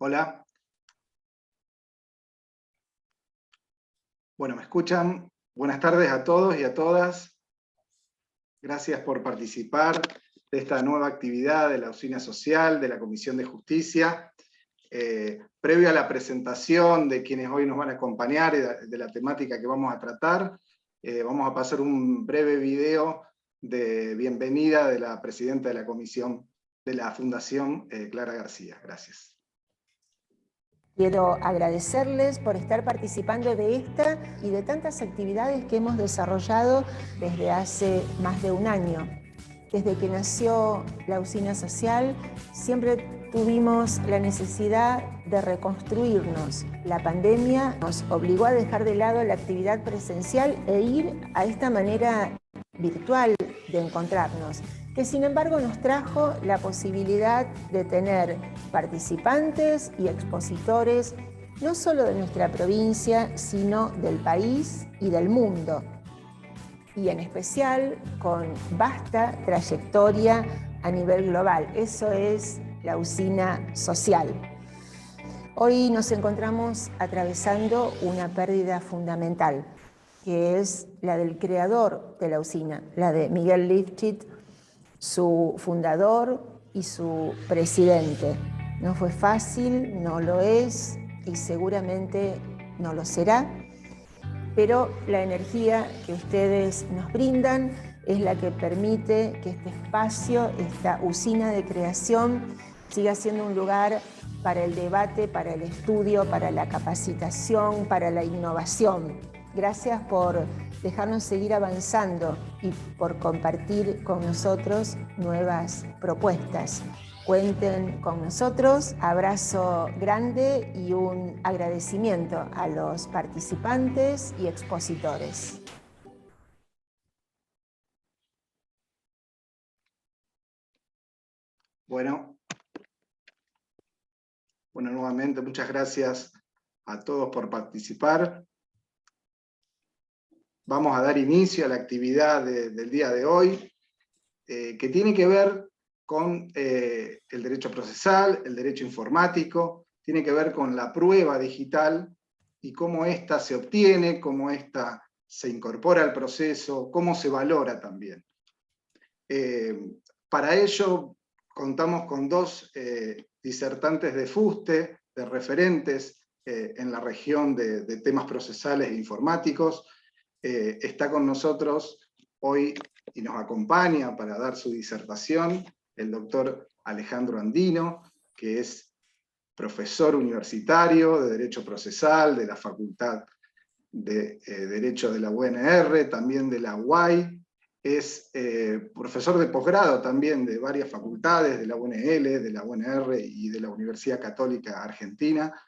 Hola. Bueno, ¿me escuchan? Buenas tardes a todos y a todas. Gracias por participar de esta nueva actividad de la Usina Social, de la Comisión de Justicia. Previo a la presentación de quienes hoy nos van a acompañar y de la temática que vamos a tratar, vamos a pasar un breve video de bienvenida de la presidenta de la Comisión de la Fundación, Clara García. Gracias. Quiero agradecerles por estar participando de esta y de tantas actividades que hemos desarrollado desde hace más de un año. Desde que nació la Usina Social, siempre tuvimos la necesidad de reconstruirnos. La pandemia nos obligó a dejar de lado la actividad presencial e ir a esta manera virtual de encontrarnos, que sin embargo nos trajo la posibilidad de tener participantes y expositores no solo de nuestra provincia, sino del país y del mundo, y en especial con vasta trayectoria a nivel global. Eso es la Usina Social. Hoy nos encontramos atravesando una pérdida fundamental, que es la del creador de la usina, la de Miguel Lifchit, su fundador y su presidente. No fue fácil, no lo es y seguramente no lo será, pero la energía que ustedes nos brindan es la que permite que este espacio, esta usina de creación, siga siendo un lugar para el debate, para el estudio, para la capacitación, para la innovación. Gracias por dejarnos seguir avanzando y por compartir con nosotros nuevas propuestas. Cuenten con nosotros, abrazo grande y un agradecimiento a los participantes y expositores. Bueno, nuevamente muchas gracias a todos por participar. Vamos a dar inicio a la actividad del día de hoy, que tiene que ver con el derecho procesal, el derecho informático, tiene que ver con la prueba digital y cómo ésta se obtiene, cómo ésta se incorpora al proceso, cómo se valora también. Para ello contamos con dos disertantes de fuste, de referentes en la región de temas procesales e informáticos. Está con nosotros hoy y nos acompaña para dar su disertación el doctor Alejandro Andino, que es profesor universitario de Derecho Procesal de la Facultad de Derecho de la UNR, también de la UAI, es profesor de posgrado también de varias facultades, de la UNL, de la UNR y de la Universidad Católica Argentina.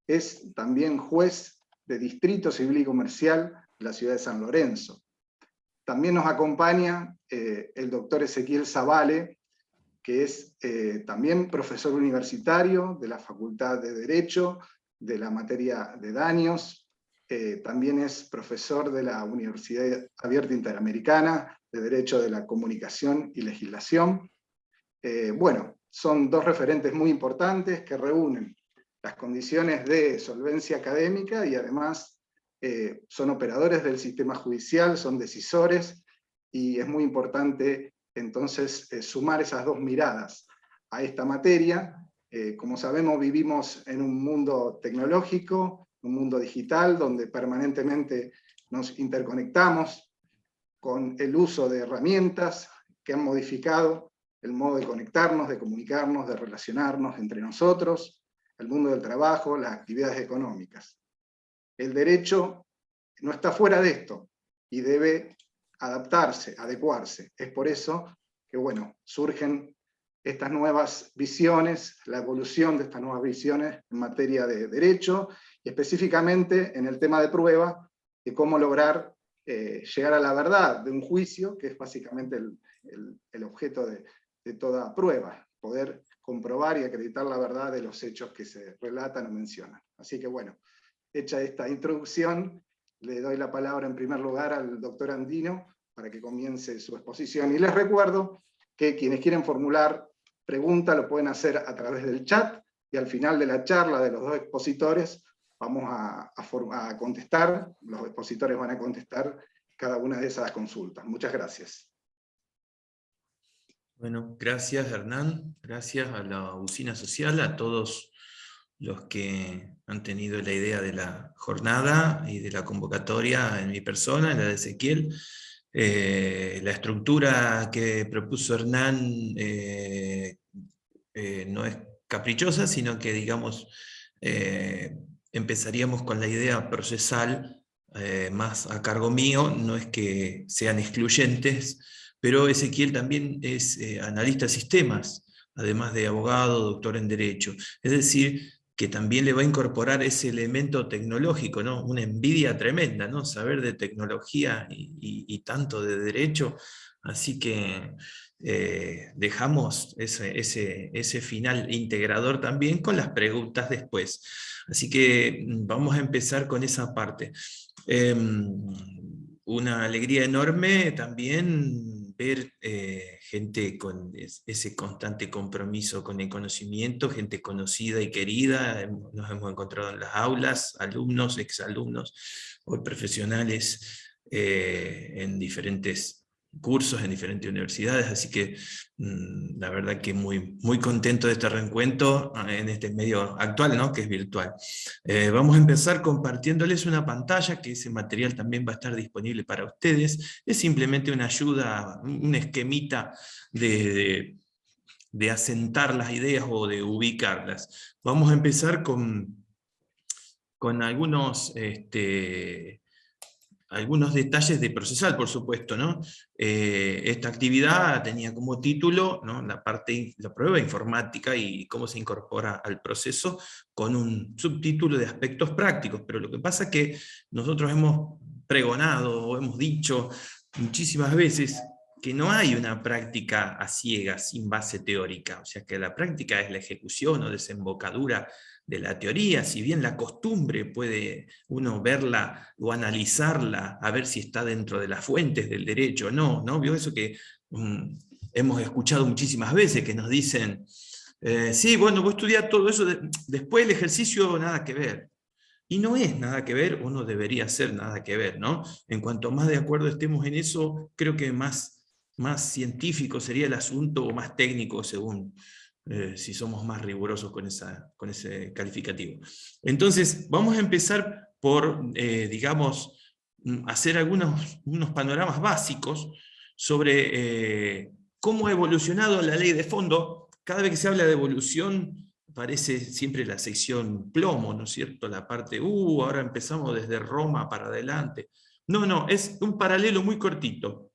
Es también juez de Distrito Civil y Comercial de la ciudad de San Lorenzo. También nos acompaña el doctor Ezequiel Zavale, que es también profesor universitario de la Facultad de Derecho, de la materia de daños. También es profesor de la Universidad Abierta Interamericana de Derecho de la Comunicación y Legislación. Bueno, son dos referentes muy importantes que reúnen las condiciones de solvencia académica y además son operadores del sistema judicial, son decisores, y es muy importante entonces sumar esas dos miradas a esta materia. Como sabemos, vivimos en un mundo tecnológico, un mundo digital, donde permanentemente nos interconectamos con el uso de herramientas que han modificado el modo de conectarnos, de comunicarnos, de relacionarnos entre nosotros, el mundo del trabajo, las actividades económicas. El derecho no está fuera de esto y debe adaptarse, adecuarse. Es por eso que, bueno, surgen estas nuevas visiones, la evolución de estas nuevas visiones en materia de derecho, y específicamente en el tema de prueba, de cómo lograr llegar a la verdad de un juicio, que es básicamente el objeto de toda prueba, poder comprobar y acreditar la verdad de los hechos que se relatan o mencionan. Así que bueno, hecha esta introducción, le doy la palabra en primer lugar al doctor Andino para que comience su exposición. Y les recuerdo que quienes quieren formular preguntas lo pueden hacer a través del chat, y al final de la charla de los dos expositores vamos a contestar, los expositores van a contestar cada una de esas consultas. Muchas gracias. Bueno, gracias Hernán, gracias a la Usina Social, a todos los que han tenido la idea de la jornada y de la convocatoria en mi persona, en la de Ezequiel. La estructura que propuso Hernán no es caprichosa, sino que, digamos, empezaríamos con la idea procesal más a cargo mío, no es que sean excluyentes, pero Ezequiel también es analista de sistemas, además de abogado, doctor en Derecho. Es decir, que también le va a incorporar ese elemento tecnológico, ¿no? Una envidia tremenda, ¿no? Saber de tecnología y tanto de Derecho. Así que dejamos ese final integrador también con las preguntas después. Así que vamos a empezar con esa parte. Una alegría enorme también ver gente con ese constante compromiso con el conocimiento, gente conocida y querida, nos hemos encontrado en las aulas, alumnos, exalumnos, o profesionales en diferentes cursos, en diferentes universidades, así que la verdad que muy contento de este reencuentro en este medio actual, ¿no? Que es virtual. Vamos a empezar compartiéndoles una pantalla, que ese material también va a estar disponible para ustedes. Es simplemente una ayuda, un esquemita de asentar las ideas o de ubicarlas. Vamos a empezar con algunos detalles de procesal, por supuesto, ¿no? Esta actividad tenía como título, ¿no?, la prueba informática y cómo se incorpora al proceso, con un subtítulo de aspectos prácticos, pero lo que pasa es que nosotros hemos pregonado o hemos dicho muchísimas veces que no hay una práctica a ciegas, sin base teórica, o sea que la práctica es la ejecución o desembocadura de la teoría, si bien la costumbre puede uno verla o analizarla, a ver si está dentro de las fuentes del derecho o no, ¿no? ¿Vio eso que hemos escuchado muchísimas veces, que nos dicen, sí, bueno, vos estudiás todo eso, después el ejercicio nada que ver. Y no es nada que ver, o no debería ser nada que ver, ¿no? En cuanto más de acuerdo estemos en eso, creo que más científico sería el asunto, o más técnico según si somos más rigurosos con ese calificativo. Entonces, vamos a empezar por, digamos, hacer unos panoramas básicos sobre cómo ha evolucionado la ley de fondo. Cada vez que se habla de evolución, aparece siempre la sección plomo, ¿no es cierto? La parte, ahora empezamos desde Roma para adelante. No, es un paralelo muy cortito.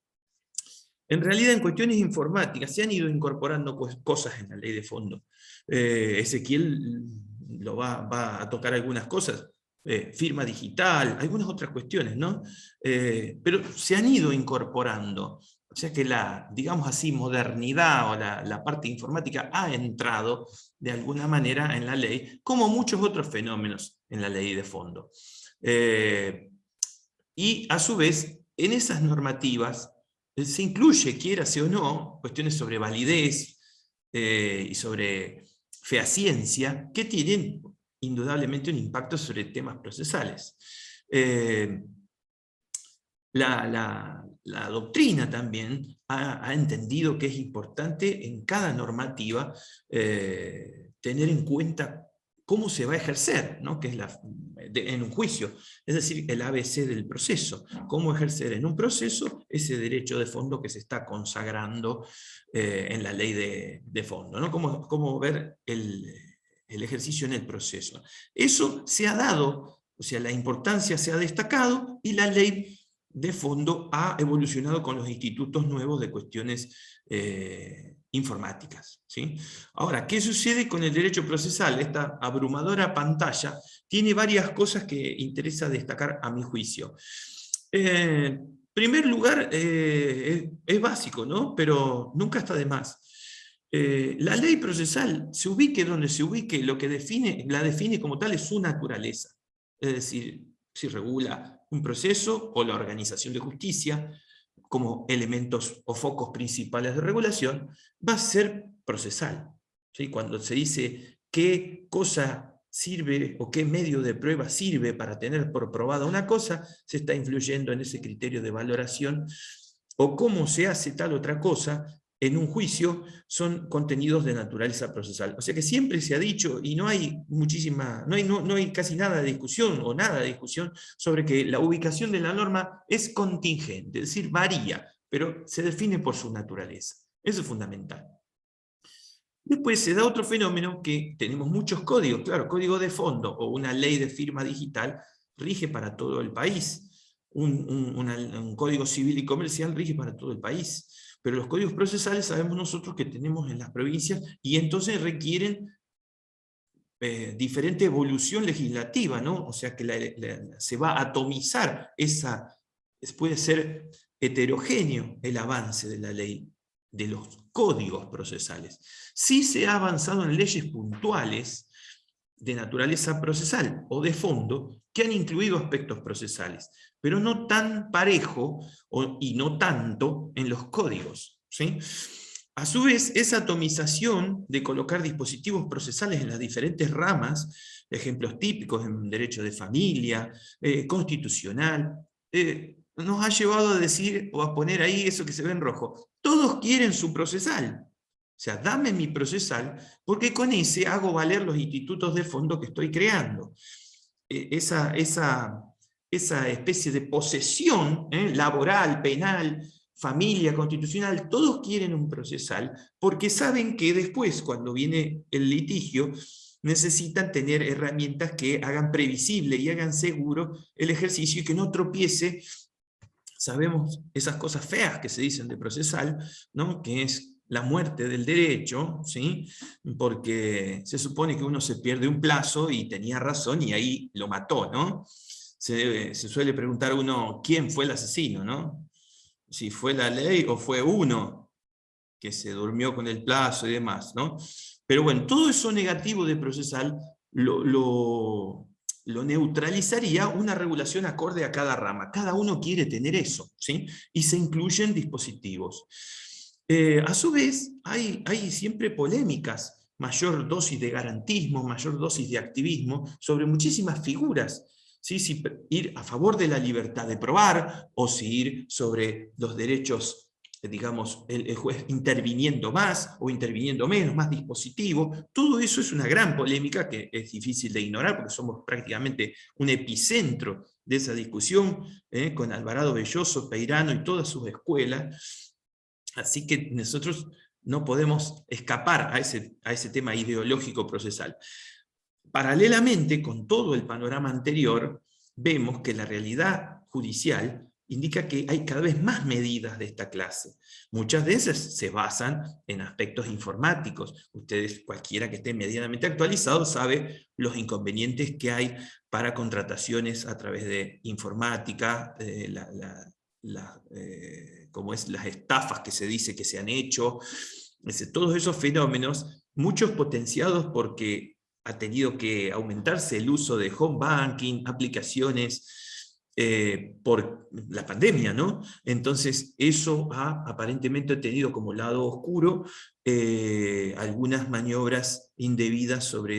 En realidad, en cuestiones informáticas se han ido incorporando cosas en la ley de fondo. Ezequiel lo va a tocar algunas cosas, firma digital, algunas otras cuestiones, ¿no? Pero se han ido incorporando. O sea que la, digamos así, modernidad o la parte informática ha entrado de alguna manera en la ley, como muchos otros fenómenos en la ley de fondo. Y a su vez, en esas normativas, se incluye, quiérase o no, cuestiones sobre validez y sobre fehaciencia, que tienen indudablemente un impacto sobre temas procesales. La doctrina también ha entendido que es importante en cada normativa tener en cuenta cómo se va a ejercer, ¿no? Que es en un juicio, es decir, el ABC del proceso, cómo ejercer en un proceso ese derecho de fondo que se está consagrando en la ley de fondo, ¿no? Cómo ver el ejercicio en el proceso. Eso se ha dado, o sea, la importancia se ha destacado, y la ley de fondo ha evolucionado con los institutos nuevos de cuestiones informáticas, ¿sí? Ahora, ¿qué sucede con el derecho procesal? Esta abrumadora pantalla tiene varias cosas que interesa destacar a mi juicio. En primer lugar, es básico, ¿no? Pero nunca está de más. La ley procesal, se ubique donde se ubique, lo que la define como tal es su naturaleza. Es decir, si regula un proceso o la organización de justicia como elementos o focos principales de regulación, va a ser procesal, ¿sí? Cuando se dice qué cosa sirve o qué medio de prueba sirve para tener por probada una cosa, se está influyendo en ese criterio de valoración, o cómo se hace tal otra cosa en un juicio, son contenidos de naturaleza procesal. O sea que siempre se ha dicho, y no hay no hay casi nada de discusión, o nada de discusión, sobre que la ubicación de la norma es contingente, es decir, varía, pero se define por su naturaleza. Eso es fundamental. Después se da otro fenómeno que tenemos muchos códigos, claro, código de fondo o una ley de firma digital rige para todo el país. Un código civil y comercial rige para todo el país. Pero los códigos procesales sabemos nosotros que tenemos en las provincias y entonces requieren diferente evolución legislativa, ¿no? O sea que se va a atomizar puede ser heterogéneo el avance de la ley, de los códigos procesales. Sí se ha avanzado en leyes puntuales de naturaleza procesal o de fondo que han incluido aspectos procesales, pero no tan parejo y no tanto en los códigos, ¿sí? A su vez, esa atomización de colocar dispositivos procesales en las diferentes ramas, ejemplos típicos en derecho de familia, constitucional, nos ha llevado a decir, o a poner ahí eso que se ve en rojo, todos quieren su procesal. O sea, dame mi procesal, porque con ese hago valer los institutos de fondo que estoy creando. Esa especie de posesión laboral, penal, familia, constitucional, todos quieren un procesal, porque saben que después, cuando viene el litigio, necesitan tener herramientas que hagan previsible y hagan seguro el ejercicio y que no tropiece. Sabemos esas cosas feas que se dicen de procesal, ¿no? Que es la muerte del derecho, ¿sí? Porque se supone que uno se pierde un plazo y tenía razón y ahí lo mató, ¿no? Se suele preguntar a uno quién fue el asesino, ¿no? Si fue la ley o fue uno que se durmió con el plazo y demás, ¿no? Pero bueno, todo eso negativo de procesal lo neutralizaría una regulación acorde a cada rama. Cada uno quiere tener eso, ¿sí? Y se incluyen dispositivos. A su vez, hay siempre polémicas, mayor dosis de garantismo, mayor dosis de activismo, sobre muchísimas figuras. ¿Sí? Si ir a favor de la libertad de probar, o si ir sobre los derechos, digamos, el juez interviniendo más o interviniendo menos, más dispositivo. Todo eso es una gran polémica que es difícil de ignorar, porque somos prácticamente un epicentro de esa discusión, con Alvarado Belloso, Peirano y todas sus escuelas. Así que nosotros no podemos escapar a ese tema ideológico procesal. Paralelamente, con todo el panorama anterior, vemos que la realidad judicial indica que hay cada vez más medidas de esta clase. Muchas de esas se basan en aspectos informáticos. Ustedes, cualquiera que esté medianamente actualizado, sabe los inconvenientes que hay para contrataciones a través de informática, como es las estafas que se dice que se han hecho, todos esos fenómenos, muchos potenciados porque ha tenido que aumentarse el uso de home banking, aplicaciones por la pandemia, ¿no? Entonces eso ha aparentemente tenido como lado oscuro algunas maniobras indebidas sobre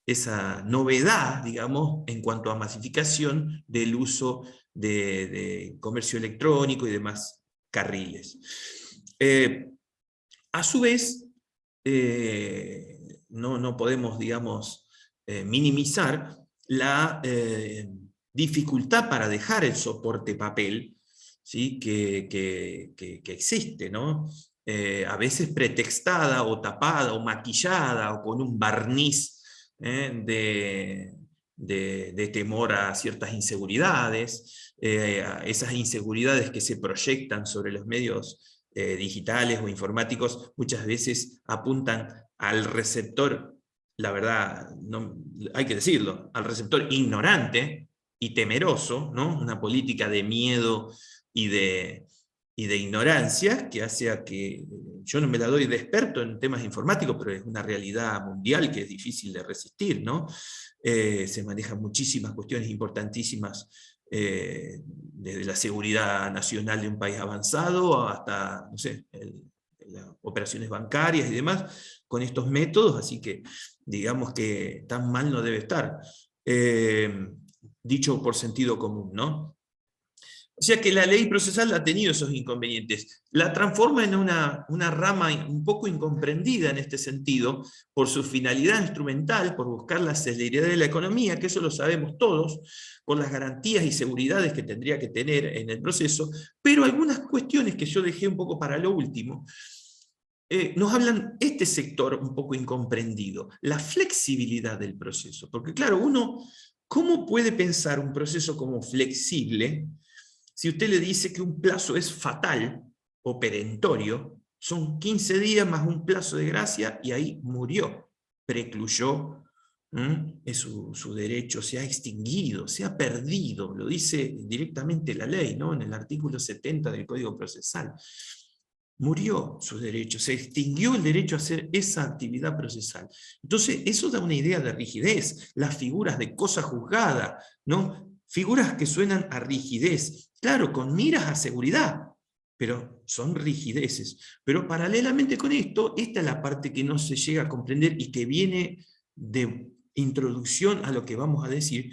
esa novedad, digamos, en cuanto a masificación del uso de comercio electrónico y demás carriles. A su vez, no podemos, digamos, minimizar la dificultad para dejar el soporte papel, ¿sí? que existe, ¿no? A veces pretextada o tapada o maquillada o con un barniz de temor a ciertas inseguridades, esas inseguridades que se proyectan sobre los medios digitales o informáticos muchas veces apuntan al receptor, la verdad, no, hay que decirlo, al receptor ignorante y temeroso, ¿no? Una política de miedo y de ignorancia que hace a que, yo no me la doy de experto en temas informáticos, pero es una realidad mundial que es difícil de resistir, ¿no? Se manejan muchísimas cuestiones importantísimas, desde la seguridad nacional de un país avanzado hasta, no sé, operaciones bancarias y demás, con estos métodos, así que digamos que tan mal no debe estar. Dicho por sentido común, ¿no? O sea que la ley procesal ha tenido esos inconvenientes. La transforma en una rama un poco incomprendida en este sentido, por su finalidad instrumental, por buscar la celeridad de la economía, que eso lo sabemos todos, por las garantías y seguridades que tendría que tener en el proceso, pero algunas cuestiones que yo dejé un poco para lo último, nos hablan este sector un poco incomprendido, la flexibilidad del proceso. Porque claro, uno, ¿cómo puede pensar un proceso como flexible si usted le dice que un plazo es fatal o perentorio? Son 15 días más un plazo de gracia y ahí murió, precluyó su derecho, se ha extinguido, se ha perdido, lo dice directamente la ley, ¿no? En el artículo 70 del Código Procesal. Murió su derecho, se extinguió el derecho a hacer esa actividad procesal. Entonces, eso da una idea de rigidez, las figuras de cosa juzgada, ¿no? Figuras que suenan a rigidez, claro, con miras a seguridad, pero son rigideces. Pero paralelamente con esto, esta es la parte que no se llega a comprender y que viene de introducción a lo que vamos a decir,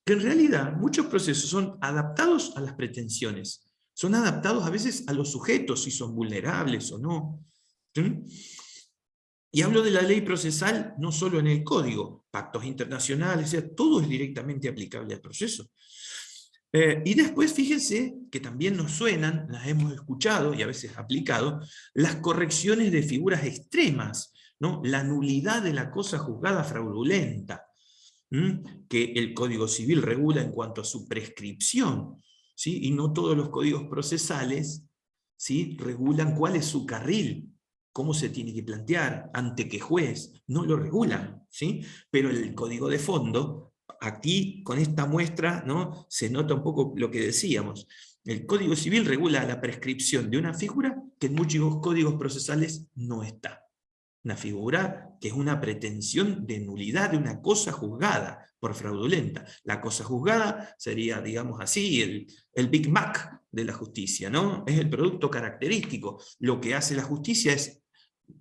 que en realidad muchos procesos son adaptados a las pretensiones, son adaptados a veces a los sujetos, si son vulnerables o no. ¿Sí? Y hablo de la ley procesal no solo en el código, pactos internacionales, o sea, todo es directamente aplicable al proceso. Y después fíjense que también nos suenan, las hemos escuchado y a veces aplicado, las correcciones de figuras extremas, ¿no? La nulidad de la cosa juzgada fraudulenta, que el Código Civil regula en cuanto a su prescripción, ¿sí? Y no todos los códigos procesales, ¿sí?, regulan cuál es su carril, cómo se tiene que plantear, ante qué juez, no lo regulan, ¿sí? Pero el código de fondo, aquí con esta muestra, ¿no?, se nota un poco lo que decíamos. El Código Civil regula la prescripción de una figura que en muchos códigos procesales no está. Una figura que es una pretensión de nulidad de una cosa juzgada por fraudulenta. La cosa juzgada sería, digamos así, el Big Mac de la justicia, ¿no? Es el producto característico. Lo que hace la justicia es,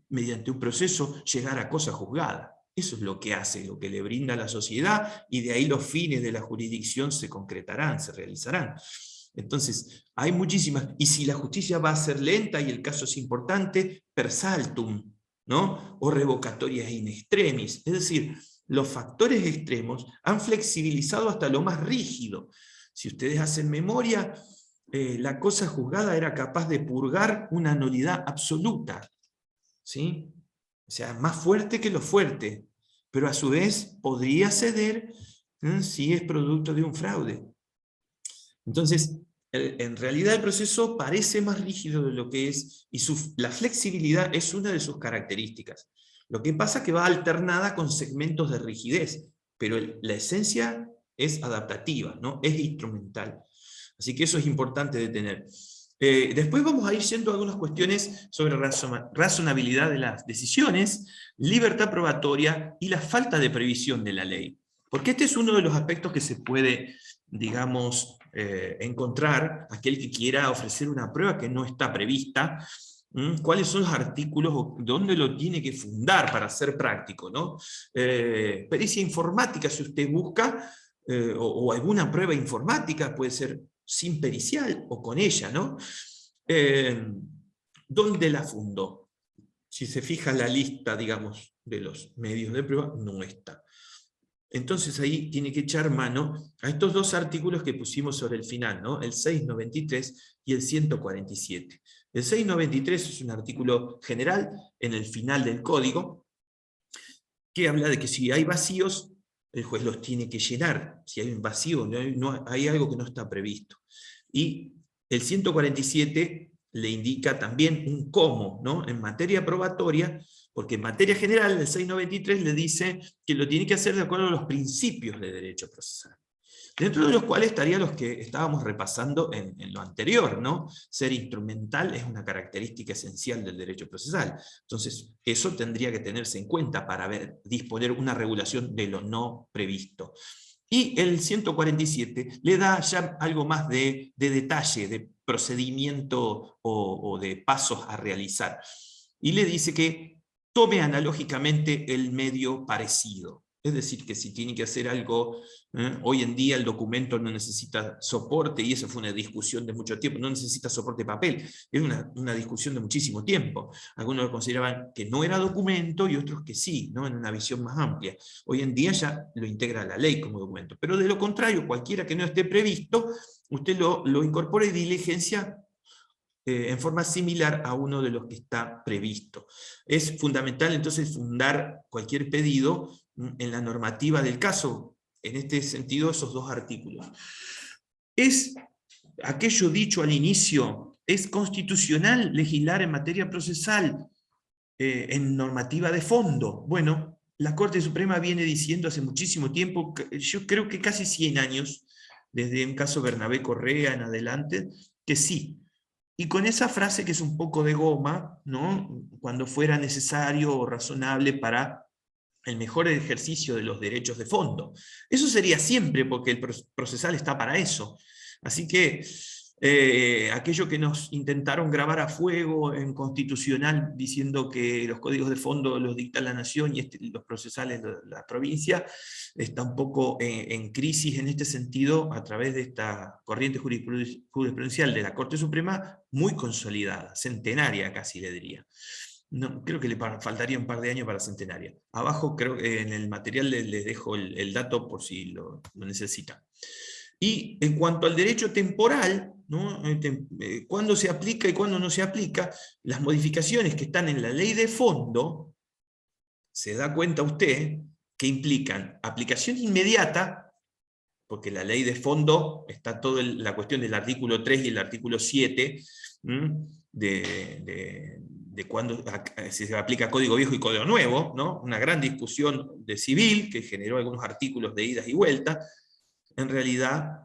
mediante un proceso, llegar a cosa juzgada. Eso es lo que hace, lo que le brinda a la sociedad, y de ahí los fines de la jurisdicción se concretarán, se realizarán. Entonces, hay muchísimas, y si la justicia va a ser lenta y el caso es importante, per saltum, ¿no? O revocatorias in extremis. Es decir, los factores extremos han flexibilizado hasta lo más rígido. Si ustedes hacen memoria, la cosa juzgada era capaz de purgar una nulidad absoluta, ¿sí? O sea, más fuerte que lo fuerte, pero a su vez podría ceder si es producto de un fraude. Entonces, en realidad el proceso parece más rígido de lo que es, y la flexibilidad es una de sus características. Lo que pasa es que va alternada con segmentos de rigidez, pero la esencia es adaptativa, ¿no? Es instrumental. Así que eso es importante de tener. Después vamos a ir yendo a algunas cuestiones sobre razonabilidad de las decisiones, libertad probatoria y la falta de previsión de la ley. Porque este es uno de los aspectos que se puede, digamos, encontrar aquel que quiera ofrecer una prueba que no está prevista. ¿Cuáles son los artículos o dónde lo tiene que fundar para ser práctico, ¿no? Pericia informática, si usted busca, o alguna prueba informática, puede ser sin pericial o con ella, ¿no? ¿Dónde la fundó? Si se fija la lista, digamos, de los medios de prueba, no está. Entonces ahí tiene que echar mano a estos dos artículos que pusimos sobre el final, ¿no? El 693 y el 147. El 693 es un artículo general en el final del código, que habla de que si hay vacíos, el juez los tiene que llenar. Si hay un vacío, hay algo que no está previsto. Y el 147 le indica también un cómo, ¿no? En materia probatoria, porque en materia general el 693 le dice que lo tiene que hacer de acuerdo a los principios de derecho procesal. Dentro de los cuales estarían los que estábamos repasando en lo anterior, ¿no? Ser instrumental es una característica esencial del derecho procesal. Entonces, eso tendría que tenerse en cuenta para disponer una regulación de lo no previsto. Y el 147 le da ya algo más de detalle, de procedimiento o de pasos a realizar. y le dice que tome analógicamente el medio parecido. Es decir, que si tiene que hacer algo, hoy en día el documento no necesita soporte, y eso fue una discusión de mucho tiempo, no necesita soporte de papel, es una discusión de muchísimo tiempo. Algunos lo consideraban que no era documento y otros que sí, ¿no? En una visión más amplia. Hoy en día ya lo integra la ley como documento, pero de lo contrario, cualquiera que no esté previsto, usted lo incorpora y diligencia en forma similar a uno de los que está previsto. Es fundamental entonces fundar cualquier pedido en la normativa del caso, en este sentido esos dos artículos. Es aquello dicho al inicio, es constitucional legislar en materia procesal, en normativa de fondo. Bueno, la Corte Suprema viene diciendo hace muchísimo tiempo, yo creo que casi 100 años, desde un caso Bernabé Correa en adelante, que sí. Y con esa frase que es un poco de goma, ¿no? Cuando fuera necesario o razonable para el mejor ejercicio de los derechos de fondo. Eso sería siempre, porque el procesal está para eso. Así que aquello que nos intentaron grabar a fuego en constitucional, diciendo que los códigos de fondo los dicta la nación y los procesales la provincia, está un poco en crisis en este sentido a través de esta corriente jurisprudencial de la Corte Suprema muy consolidada, centenaria casi le diría. No, creo que le faltaría un par de años para centenaria. Abajo creo que en el material les dejo el dato por si lo necesitan. Y en cuanto al derecho temporal, ¿no? Cuándo se aplica y cuándo no se aplica, las modificaciones que están en la ley de fondo, se da cuenta usted que implican aplicación inmediata, porque la ley de fondo está toda la cuestión del artículo 3 y el artículo 7, de cuándo se aplica código viejo y código nuevo, ¿no? Una gran discusión de civil que generó algunos artículos de idas y vueltas. En realidad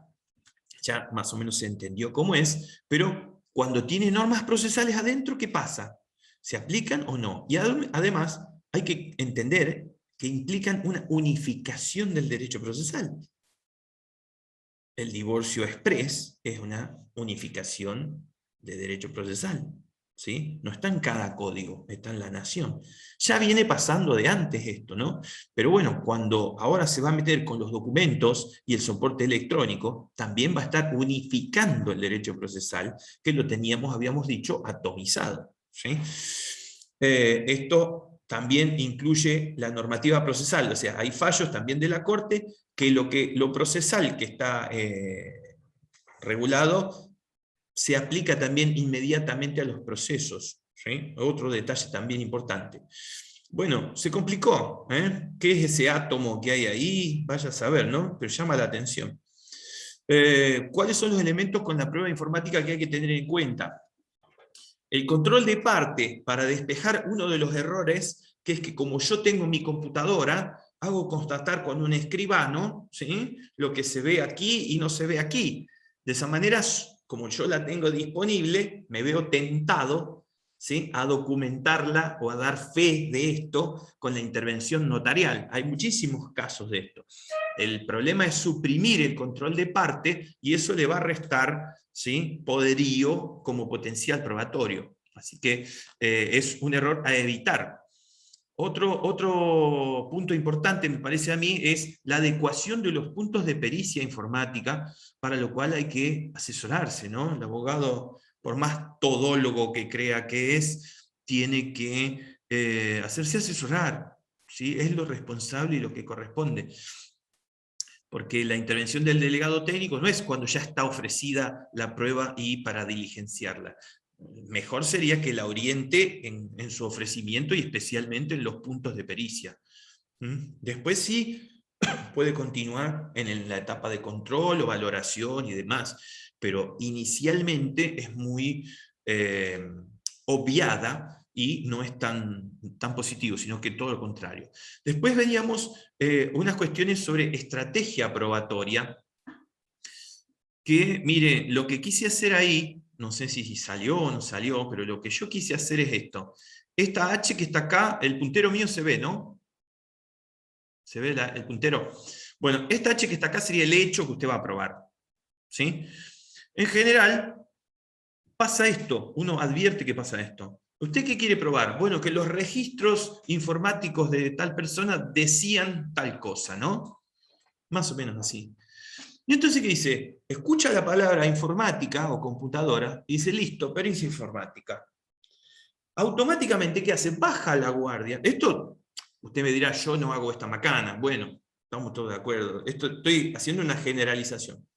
ya más o menos se entendió cómo es, pero cuando tiene normas procesales adentro, ¿qué pasa? ¿Se aplican o no? Y además hay que entender que implican una unificación del derecho procesal. El divorcio express es una unificación de derecho procesal, ¿sí? No está en cada código, está en la nación. Ya viene pasando de antes esto, ¿no? Pero bueno, cuando ahora se va a meter con los documentos y el soporte electrónico, también va a estar unificando el derecho procesal, que lo teníamos, habíamos dicho, atomizado, ¿sí? Esto también incluye la normativa procesal, o sea, hay fallos también de la Corte que lo procesal que está regulado se aplica también inmediatamente a los procesos, ¿sí? Otro detalle también importante. Bueno, se complicó, ¿eh? ¿Qué es ese átomo que hay ahí? Vaya a saber, ¿no? Pero llama la atención. ¿Cuáles son los elementos con la prueba informática que hay que tener en cuenta? El control de parte para despejar uno de los errores, que es que como yo tengo mi computadora, hago constatar con un escribano, ¿sí? Lo que se ve aquí y no se ve aquí. De esa manera, como yo la tengo disponible, me veo tentado, ¿sí? A documentarla o a dar fe de esto con la intervención notarial. Hay muchísimos casos de esto. El problema es suprimir el control de parte y eso le va a restar, ¿sí? Poderío como potencial probatorio. Así que es un error a evitar. Otro punto importante, me parece a mí, es la adecuación de los puntos de pericia informática, para lo cual hay que asesorarse, ¿no? El abogado, por más todólogo que crea que es, tiene que hacerse asesorar, ¿sí? Es lo responsable y lo que corresponde. Porque la intervención del delegado técnico no es cuando ya está ofrecida la prueba y para diligenciarla. Mejor sería que la oriente en su ofrecimiento y especialmente en los puntos de pericia. Después sí puede continuar en la etapa de control o valoración y demás, pero inicialmente es muy obviada y no es tan positivo, sino que todo lo contrario. Después veníamos unas cuestiones sobre estrategia probatoria, que, mire, lo que quise hacer ahí, no sé si salió o no salió, pero lo que yo quise hacer es esto. Esta H que está acá, el puntero mío se ve, ¿no? ¿Se ve el puntero? Bueno, esta H que está acá sería el hecho que usted va a probar, ¿sí? En general, pasa esto, uno advierte que pasa esto. ¿Usted qué quiere probar? Bueno, que los registros informáticos de tal persona decían tal cosa, ¿no? Más o menos así. Y entonces, ¿qué dice? Escucha la palabra informática o computadora y dice, listo, pericia informática. Automáticamente, ¿qué hace? Baja la guardia. Esto, usted me dirá, yo no hago esta macana. Bueno, estamos todos de acuerdo. Esto, estoy haciendo una generalización.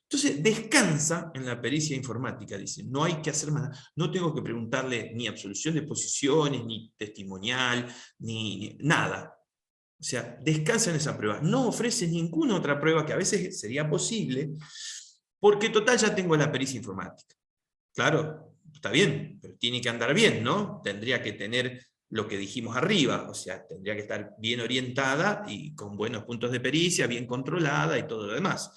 Entonces, descansa en la pericia informática, dice, no hay que hacer más, no tengo que preguntarle ni absolución de posiciones, ni testimonial, ni nada. O sea, descansa en esa prueba. No ofrece ninguna otra prueba que a veces sería posible, porque total ya tengo la pericia informática. Claro, está bien, pero tiene que andar bien, ¿no? Tendría que tener lo que dijimos arriba, o sea, tendría que estar bien orientada y con buenos puntos de pericia, bien controlada y todo lo demás.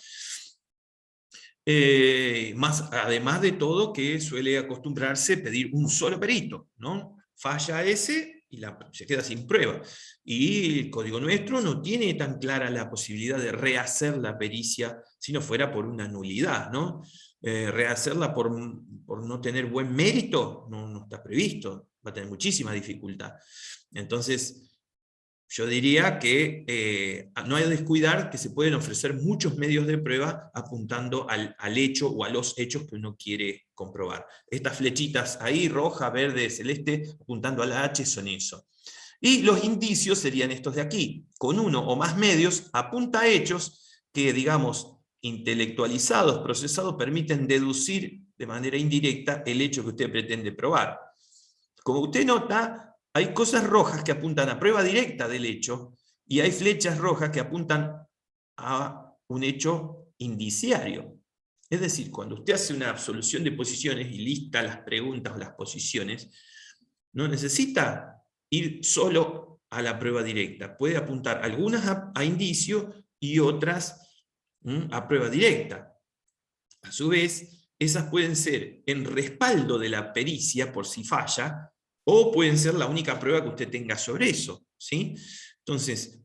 Además de todo, que suele acostumbrarse pedir un solo perito, ¿no? Falla ese y se queda sin prueba. Y el código nuestro no tiene tan clara la posibilidad de rehacer la pericia si no fuera por una nulidad, ¿no? Rehacerla por no tener buen mérito no está previsto, va a tener muchísima dificultad. Entonces, yo diría que no hay que descuidar que se pueden ofrecer muchos medios de prueba apuntando al hecho o a los hechos que uno quiere comprobar. Estas flechitas ahí, roja, verde, celeste, apuntando a la H, son eso. Y los indicios serían estos de aquí. Con uno o más medios apunta a hechos que, digamos, intelectualizados, procesados, permiten deducir de manera indirecta el hecho que usted pretende probar. Como usted nota, hay cosas rojas que apuntan a prueba directa del hecho, y hay flechas rojas que apuntan a un hecho indiciario. Es decir, cuando usted hace una absolución de posiciones y lista las preguntas o las posiciones, no necesita ir solo a la prueba directa. Puede apuntar algunas a indicio y otras a prueba directa. A su vez, esas pueden ser en respaldo de la pericia por si falla, o pueden ser la única prueba que usted tenga sobre eso, ¿sí? Entonces,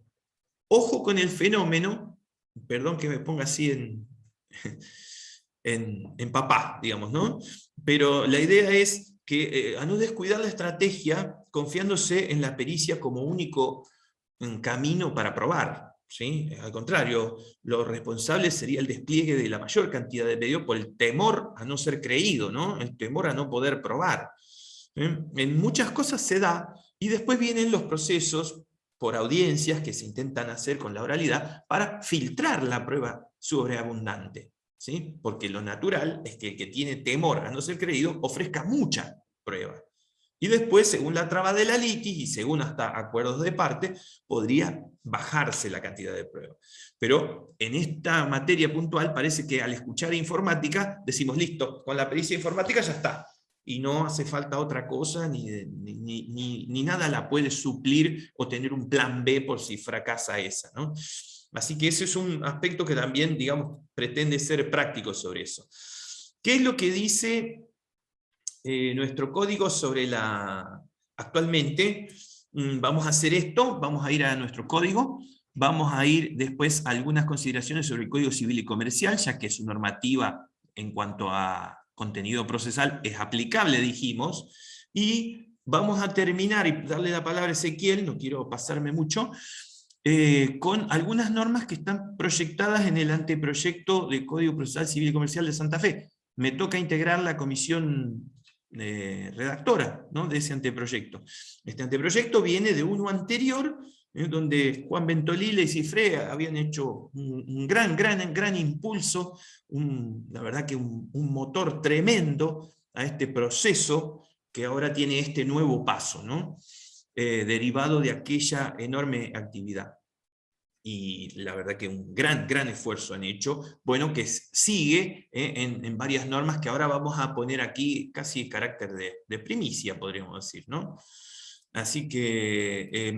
ojo con el fenómeno, perdón que me ponga así en papá, digamos, ¿no? Pero la idea es que a no descuidar la estrategia confiándose en la pericia como único camino para probar, ¿sí? Al contrario, lo responsable sería el despliegue de la mayor cantidad de medios por el temor a no ser creído, ¿no? El temor a no poder probar. En muchas cosas se da, y después vienen los procesos por audiencias que se intentan hacer con la oralidad para filtrar la prueba sobreabundante, ¿sí? Porque lo natural es que el que tiene temor a no ser creído ofrezca mucha prueba. Y después, según la traba de la litis, y según hasta acuerdos de parte, podría bajarse la cantidad de pruebas. Pero en esta materia puntual parece que al escuchar informática decimos, listo, con la pericia informática ya está. Y no hace falta otra cosa, ni nada la puede suplir o tener un plan B por si fracasa esa, ¿no? Así que ese es un aspecto que también, digamos, pretende ser práctico sobre eso. ¿Qué es lo que dice nuestro código sobre actualmente? Vamos a hacer esto, vamos a ir a nuestro código, vamos a ir después a algunas consideraciones sobre el Código Civil y Comercial, ya que su normativa en cuanto a contenido procesal es aplicable, dijimos, y vamos a terminar y darle la palabra a Ezequiel, no quiero pasarme mucho, con algunas normas que están proyectadas en el anteproyecto de Código Procesal Civil y Comercial de Santa Fe. Me toca integrar la comisión redactora, ¿no?, de ese anteproyecto. Este anteproyecto viene de uno anterior, donde Juan Bentolile y Cifré habían hecho un gran impulso, la verdad que un motor tremendo a este proceso que ahora tiene este nuevo paso, ¿no? Derivado de aquella enorme actividad. Y la verdad que un gran esfuerzo han hecho, bueno, que sigue en varias normas que ahora vamos a poner aquí casi carácter de primicia, podríamos decir, ¿no? Así que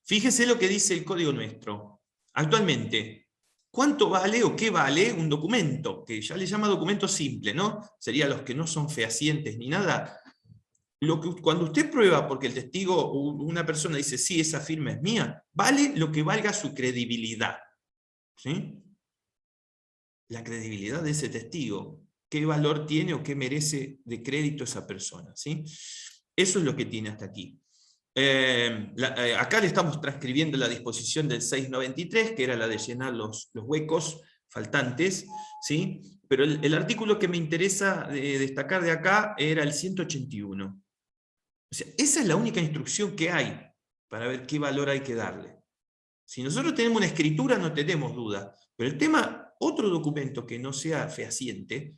fíjese lo que dice el código nuestro. Actualmente, ¿cuánto vale o qué vale un documento? Que ya le llama documento simple, ¿no? Sería los que no son fehacientes ni nada. Cuando usted prueba, porque el testigo o una persona dice, sí, esa firma es mía, vale lo que valga su credibilidad, ¿sí? La credibilidad de ese testigo, qué valor tiene o qué merece de crédito esa persona, ¿sí? Eso es lo que tiene hasta aquí. Acá le estamos transcribiendo la disposición del 693, que era la de llenar los huecos faltantes, ¿sí? Pero el artículo que me interesa destacar de acá era el 181. O sea, esa es la única instrucción que hay para ver qué valor hay que darle. Si nosotros tenemos una escritura no tenemos duda, pero el tema, otro documento que no sea fehaciente,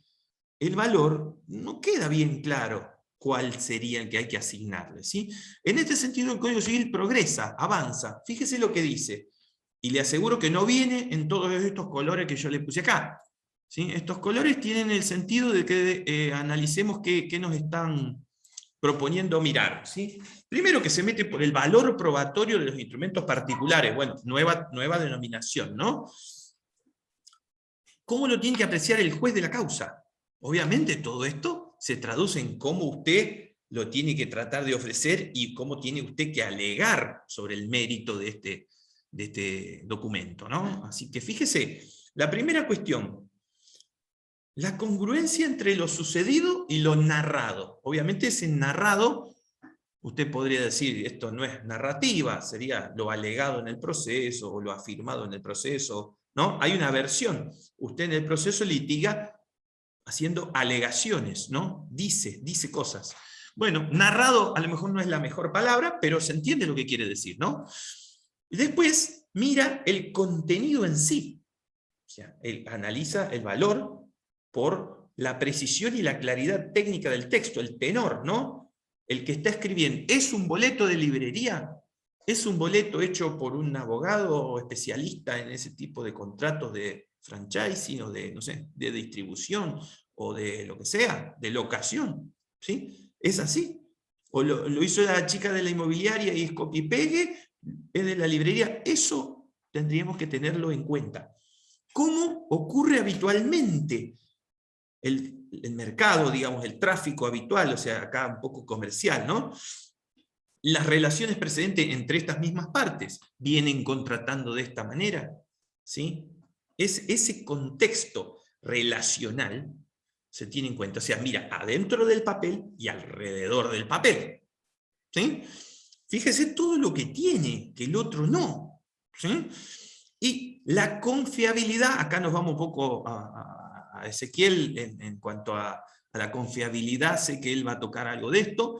el valor no queda bien claro cuál sería el que hay que asignarle, ¿sí? En este sentido el Código Civil progresa, avanza. Fíjese lo que dice. Y le aseguro que no viene en todos estos colores que yo le puse acá, ¿sí? Estos colores tienen el sentido de que analicemos qué nos están proponiendo mirar, ¿sí? Primero que se mete por el valor probatorio de los instrumentos particulares. Bueno, nueva denominación, ¿no? ¿Cómo lo tiene que apreciar el juez de la causa? Obviamente todo esto se traduce en cómo usted lo tiene que tratar de ofrecer y cómo tiene usted que alegar sobre el mérito de este documento, ¿no? Así que fíjese, la primera cuestión, la congruencia entre lo sucedido y lo narrado. Obviamente ese narrado, usted podría decir, esto no es narrativa, sería lo alegado en el proceso o lo afirmado en el proceso, ¿no? Hay una versión. Usted en el proceso litiga haciendo alegaciones, ¿no? Dice cosas. Bueno, narrado a lo mejor no es la mejor palabra, pero se entiende lo que quiere decir, ¿no? Y después mira el contenido en sí. O sea, él analiza el valor por la precisión y la claridad técnica del texto, el tenor, ¿no? El que está escribiendo, ¿es un boleto de librería? ¿Es un boleto hecho por un abogado especialista en ese tipo de contratos de franchising o de, no sé, de distribución o de lo que sea, de locación? ¿Sí? ¿Es así? ¿O lo hizo la chica de la inmobiliaria y es copia y pegue? ¿Es de la librería? Eso tendríamos que tenerlo en cuenta. ¿Cómo ocurre habitualmente el mercado, digamos, el tráfico habitual, o sea, acá un poco comercial, ¿no? Las relaciones precedentes entre estas mismas partes vienen contratando de esta manera, ¿sí? Ese contexto relacional se tiene en cuenta, o sea, mira, adentro del papel y alrededor del papel, ¿sí? Fíjese todo lo que tiene, que el otro no, ¿sí? Y la confiabilidad, acá nos vamos un poco a Ezequiel en cuanto a la confiabilidad, sé que él va a tocar algo de esto,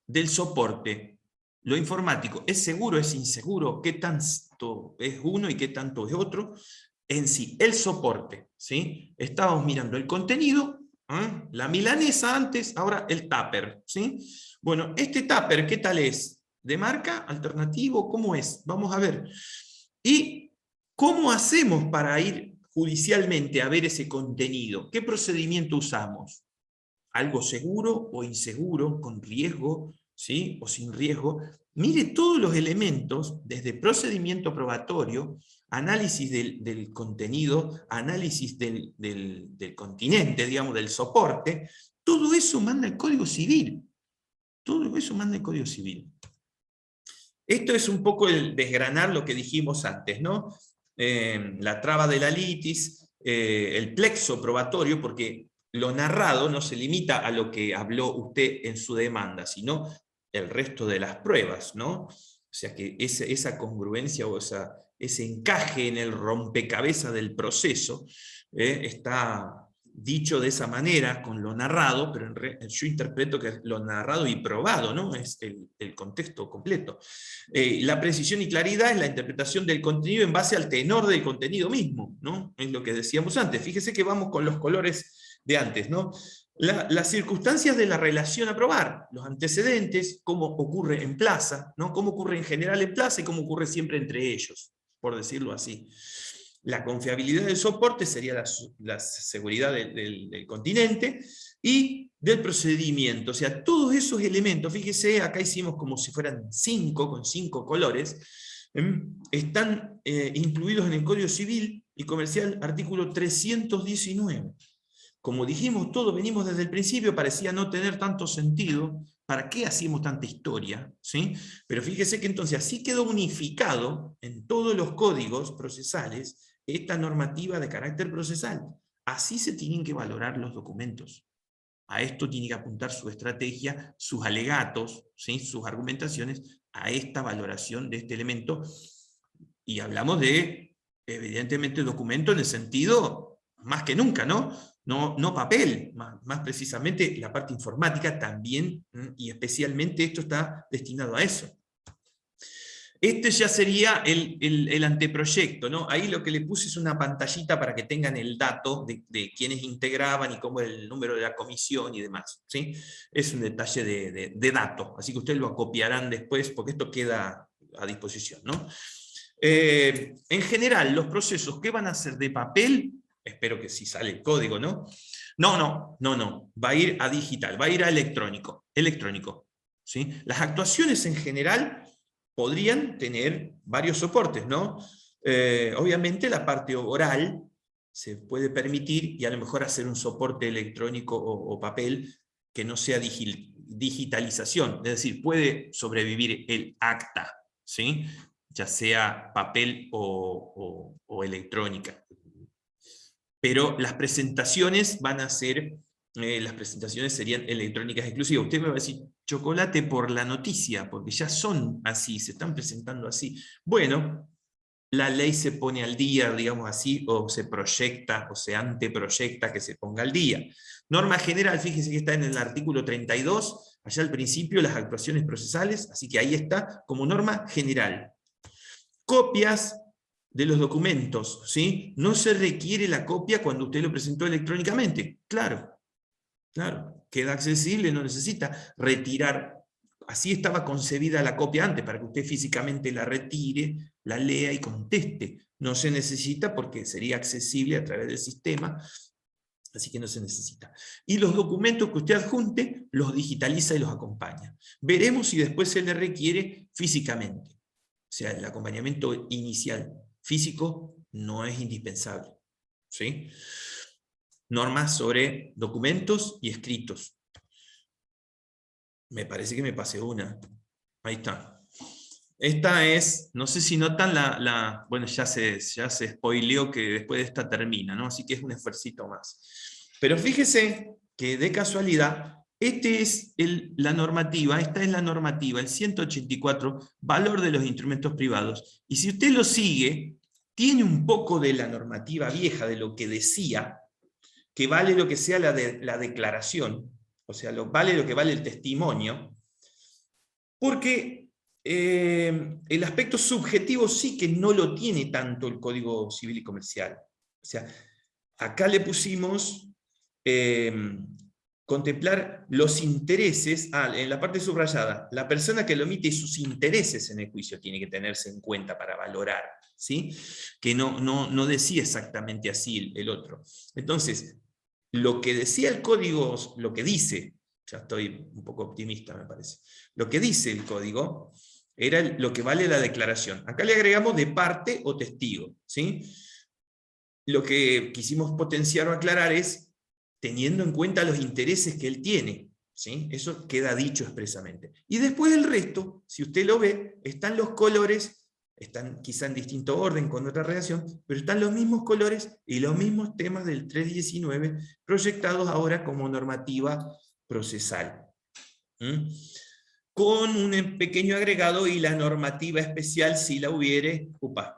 del soporte. Lo informático, ¿es seguro, es inseguro? ¿Qué tanto es uno y qué tanto es otro? En sí, el soporte, ¿sí? Estábamos mirando el contenido, ¿eh? La milanesa antes, ahora el tupper, ¿sí? Bueno, este tupper, ¿qué tal es? ¿De marca? ¿Alternativo? ¿Cómo es? Vamos a ver. ¿Y cómo hacemos para ir judicialmente a ver ese contenido? ¿Qué procedimiento usamos? ¿Algo seguro o inseguro, con riesgo, ¿sí? O sin riesgo? Mire todos los elementos, desde procedimiento probatorio, análisis del contenido, análisis del continente, digamos, del soporte, todo eso manda el Código Civil. Todo eso manda el Código Civil. Esto es un poco el desgranar lo que dijimos antes, ¿no? La traba de la litis, el plexo probatorio, porque lo narrado no se limita a lo que habló usted en su demanda, sino el resto de las pruebas, ¿no? O sea que esa congruencia o ese encaje en el rompecabezas del proceso está dicho de esa manera, con lo narrado, pero yo interpreto que es lo narrado y probado, ¿no? Es el contexto completo. La precisión y claridad es la interpretación del contenido en base al tenor del contenido mismo, ¿no? Es lo que decíamos antes. Fíjese que vamos con los colores de antes, ¿no? Las circunstancias de la relación a probar, los antecedentes, cómo ocurre en plaza, ¿no? Cómo ocurre en general en plaza y cómo ocurre siempre entre ellos, por decirlo así. La confiabilidad del soporte sería la seguridad del continente y del procedimiento. O sea, todos esos elementos, fíjese, acá hicimos como si fueran 5, con 5 colores, están incluidos en el Código Civil y Comercial, artículo 319. Como dijimos, todos venimos desde el principio, parecía no tener tanto sentido. ¿Para qué hacíamos tanta historia? ¿Sí? Pero fíjese que entonces así quedó unificado en todos los códigos procesales esta normativa de carácter procesal. Así se tienen que valorar los documentos. a esto tiene que apuntar su estrategia, sus alegatos, ¿sí? Sus argumentaciones a esta valoración de este elemento. Y hablamos de, evidentemente, documento en el sentido más que nunca, ¿no? No papel, más precisamente la parte informática también, y especialmente esto está destinado a eso. Este ya sería el anteproyecto, ¿no? Ahí lo que le puse es una pantallita para que tengan el dato de quiénes integraban y cómo el número de la comisión y demás, ¿sí? Es un detalle de dato, así que ustedes lo acopiarán después porque esto queda a disposición, ¿no? En general, los procesos, ¿qué van a ser de papel? Espero que sí sale el código, ¿no? No, va a ir a digital, va a ir a electrónico, ¿sí? Las actuaciones en general podrían tener varios soportes, ¿no? Obviamente la parte oral se puede permitir, y a lo mejor hacer un soporte electrónico o papel que no sea digitalización, es decir, puede sobrevivir el acta, ¿sí? Ya sea papel o electrónica. Pero las presentaciones van a ser, las presentaciones serían electrónicas exclusivas. Usted me va a decir, chocolate por la noticia, porque ya son así, se están presentando así. Bueno, la ley se pone al día, digamos así, o se proyecta, o se anteproyecta que se ponga al día. Norma general, fíjese que está en el artículo 32, allá al principio, las actuaciones procesales, así que ahí está, como norma general. Copias de los documentos, ¿sí? No se requiere la copia cuando usted lo presentó electrónicamente. Claro, queda accesible, no necesita retirar. Así estaba concebida la copia antes, para que usted físicamente la retire, la lea y conteste. No se necesita porque sería accesible a través del sistema, así que no se necesita. Y los documentos que usted adjunte, los digitaliza y los acompaña. Veremos si después se le requiere físicamente. O sea, el acompañamiento inicial físico no es indispensable, ¿sí? Normas sobre documentos y escritos. Me parece que me pasé una. Ahí está. Esta es, no sé si notan bueno, ya se spoileó que después de esta termina, ¿no? Así que es un esfuercito más. Pero fíjese que de casualidad, esta es la normativa, el 184, valor de los instrumentos privados. Y si usted lo sigue, tiene un poco de la normativa vieja, de lo que decía, que vale lo que sea la declaración, o sea, vale lo que vale el testimonio, porque el aspecto subjetivo sí que no lo tiene tanto el Código Civil y Comercial. O sea, acá le pusimos contemplar los intereses, en la parte subrayada, la persona que lo emite y sus intereses en el juicio tiene que tenerse en cuenta para valorar, ¿sí? Que no decía exactamente así el otro. Entonces, lo que decía el código, lo que dice, ya estoy un poco optimista me parece, lo que dice el código era lo que vale la declaración. Acá le agregamos de parte o testigo, ¿sí? Lo que quisimos potenciar o aclarar es teniendo en cuenta los intereses que él tiene, ¿sí? Eso queda dicho expresamente. Y después el resto, si usted lo ve, están los colores, están quizá en distinto orden con otra redacción, pero están los mismos colores y los mismos temas del 319 proyectados ahora como normativa procesal. Con un pequeño agregado y la normativa especial, si la hubiere,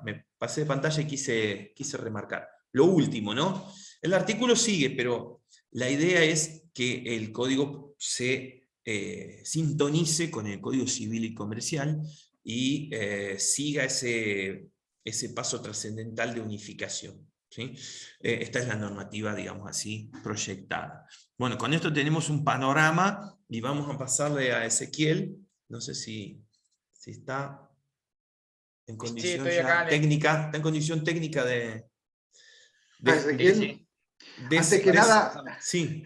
me pasé de pantalla y quise remarcar. Lo último, ¿no? El artículo sigue, pero la idea es que el código se sintonice con el Código Civil y Comercial y siga ese paso trascendental de unificación, ¿sí? Esta es la normativa, digamos así, proyectada. Bueno, con esto tenemos un panorama y vamos a pasarle a Ezequiel. No sé si está en condición ya técnica, está en condición técnica Ezequiel, antes que nada, sí.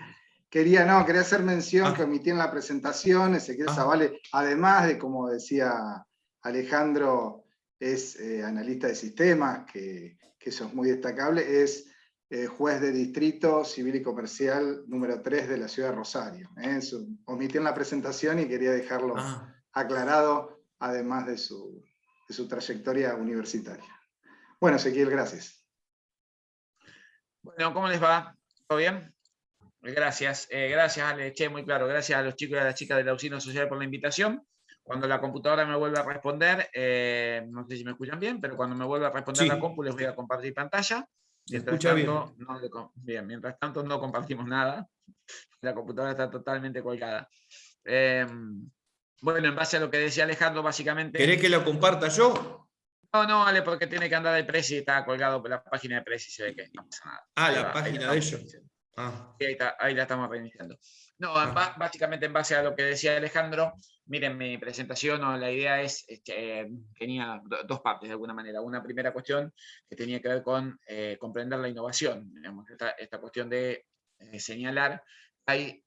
quería hacer mención que omití en la presentación, Ezequiel Zavale, además de, como decía Alejandro, es analista de sistemas, que eso es muy destacable, es juez de distrito civil y comercial número 3 de la ciudad de Rosario. Eso omití en la presentación y quería dejarlo aclarado, además de su trayectoria universitaria. Bueno, Ezequiel, gracias. Bueno, ¿cómo les va? ¿Todo bien? Gracias, gracias Ale, che, muy claro. Gracias a los chicos y a las chicas de la Usina Social por la invitación. Cuando la computadora me vuelva a responder, no sé si me escuchan bien, pero cuando me vuelva a responder Sí. la compu les voy a compartir pantalla. Se Mientras escucha tanto, mientras tanto no compartimos nada. La computadora está totalmente colgada. Bueno, en base a lo que decía Alejandro, básicamente... ¿Querés que lo comparta yo? No, Ale, porque tiene que andar el Prezi, está colgado por la página de Prezi, se ve que no pasa nada. Ah, Ahí la va, página de ellos. Ah. Ahí la estamos reiniciando. No, básicamente en base a lo que decía Alejandro, miren, mi presentación o la idea es, tenía dos partes de alguna manera. Una primera cuestión que tenía que ver con comprender la innovación. Digamos, esta cuestión de señalar, hay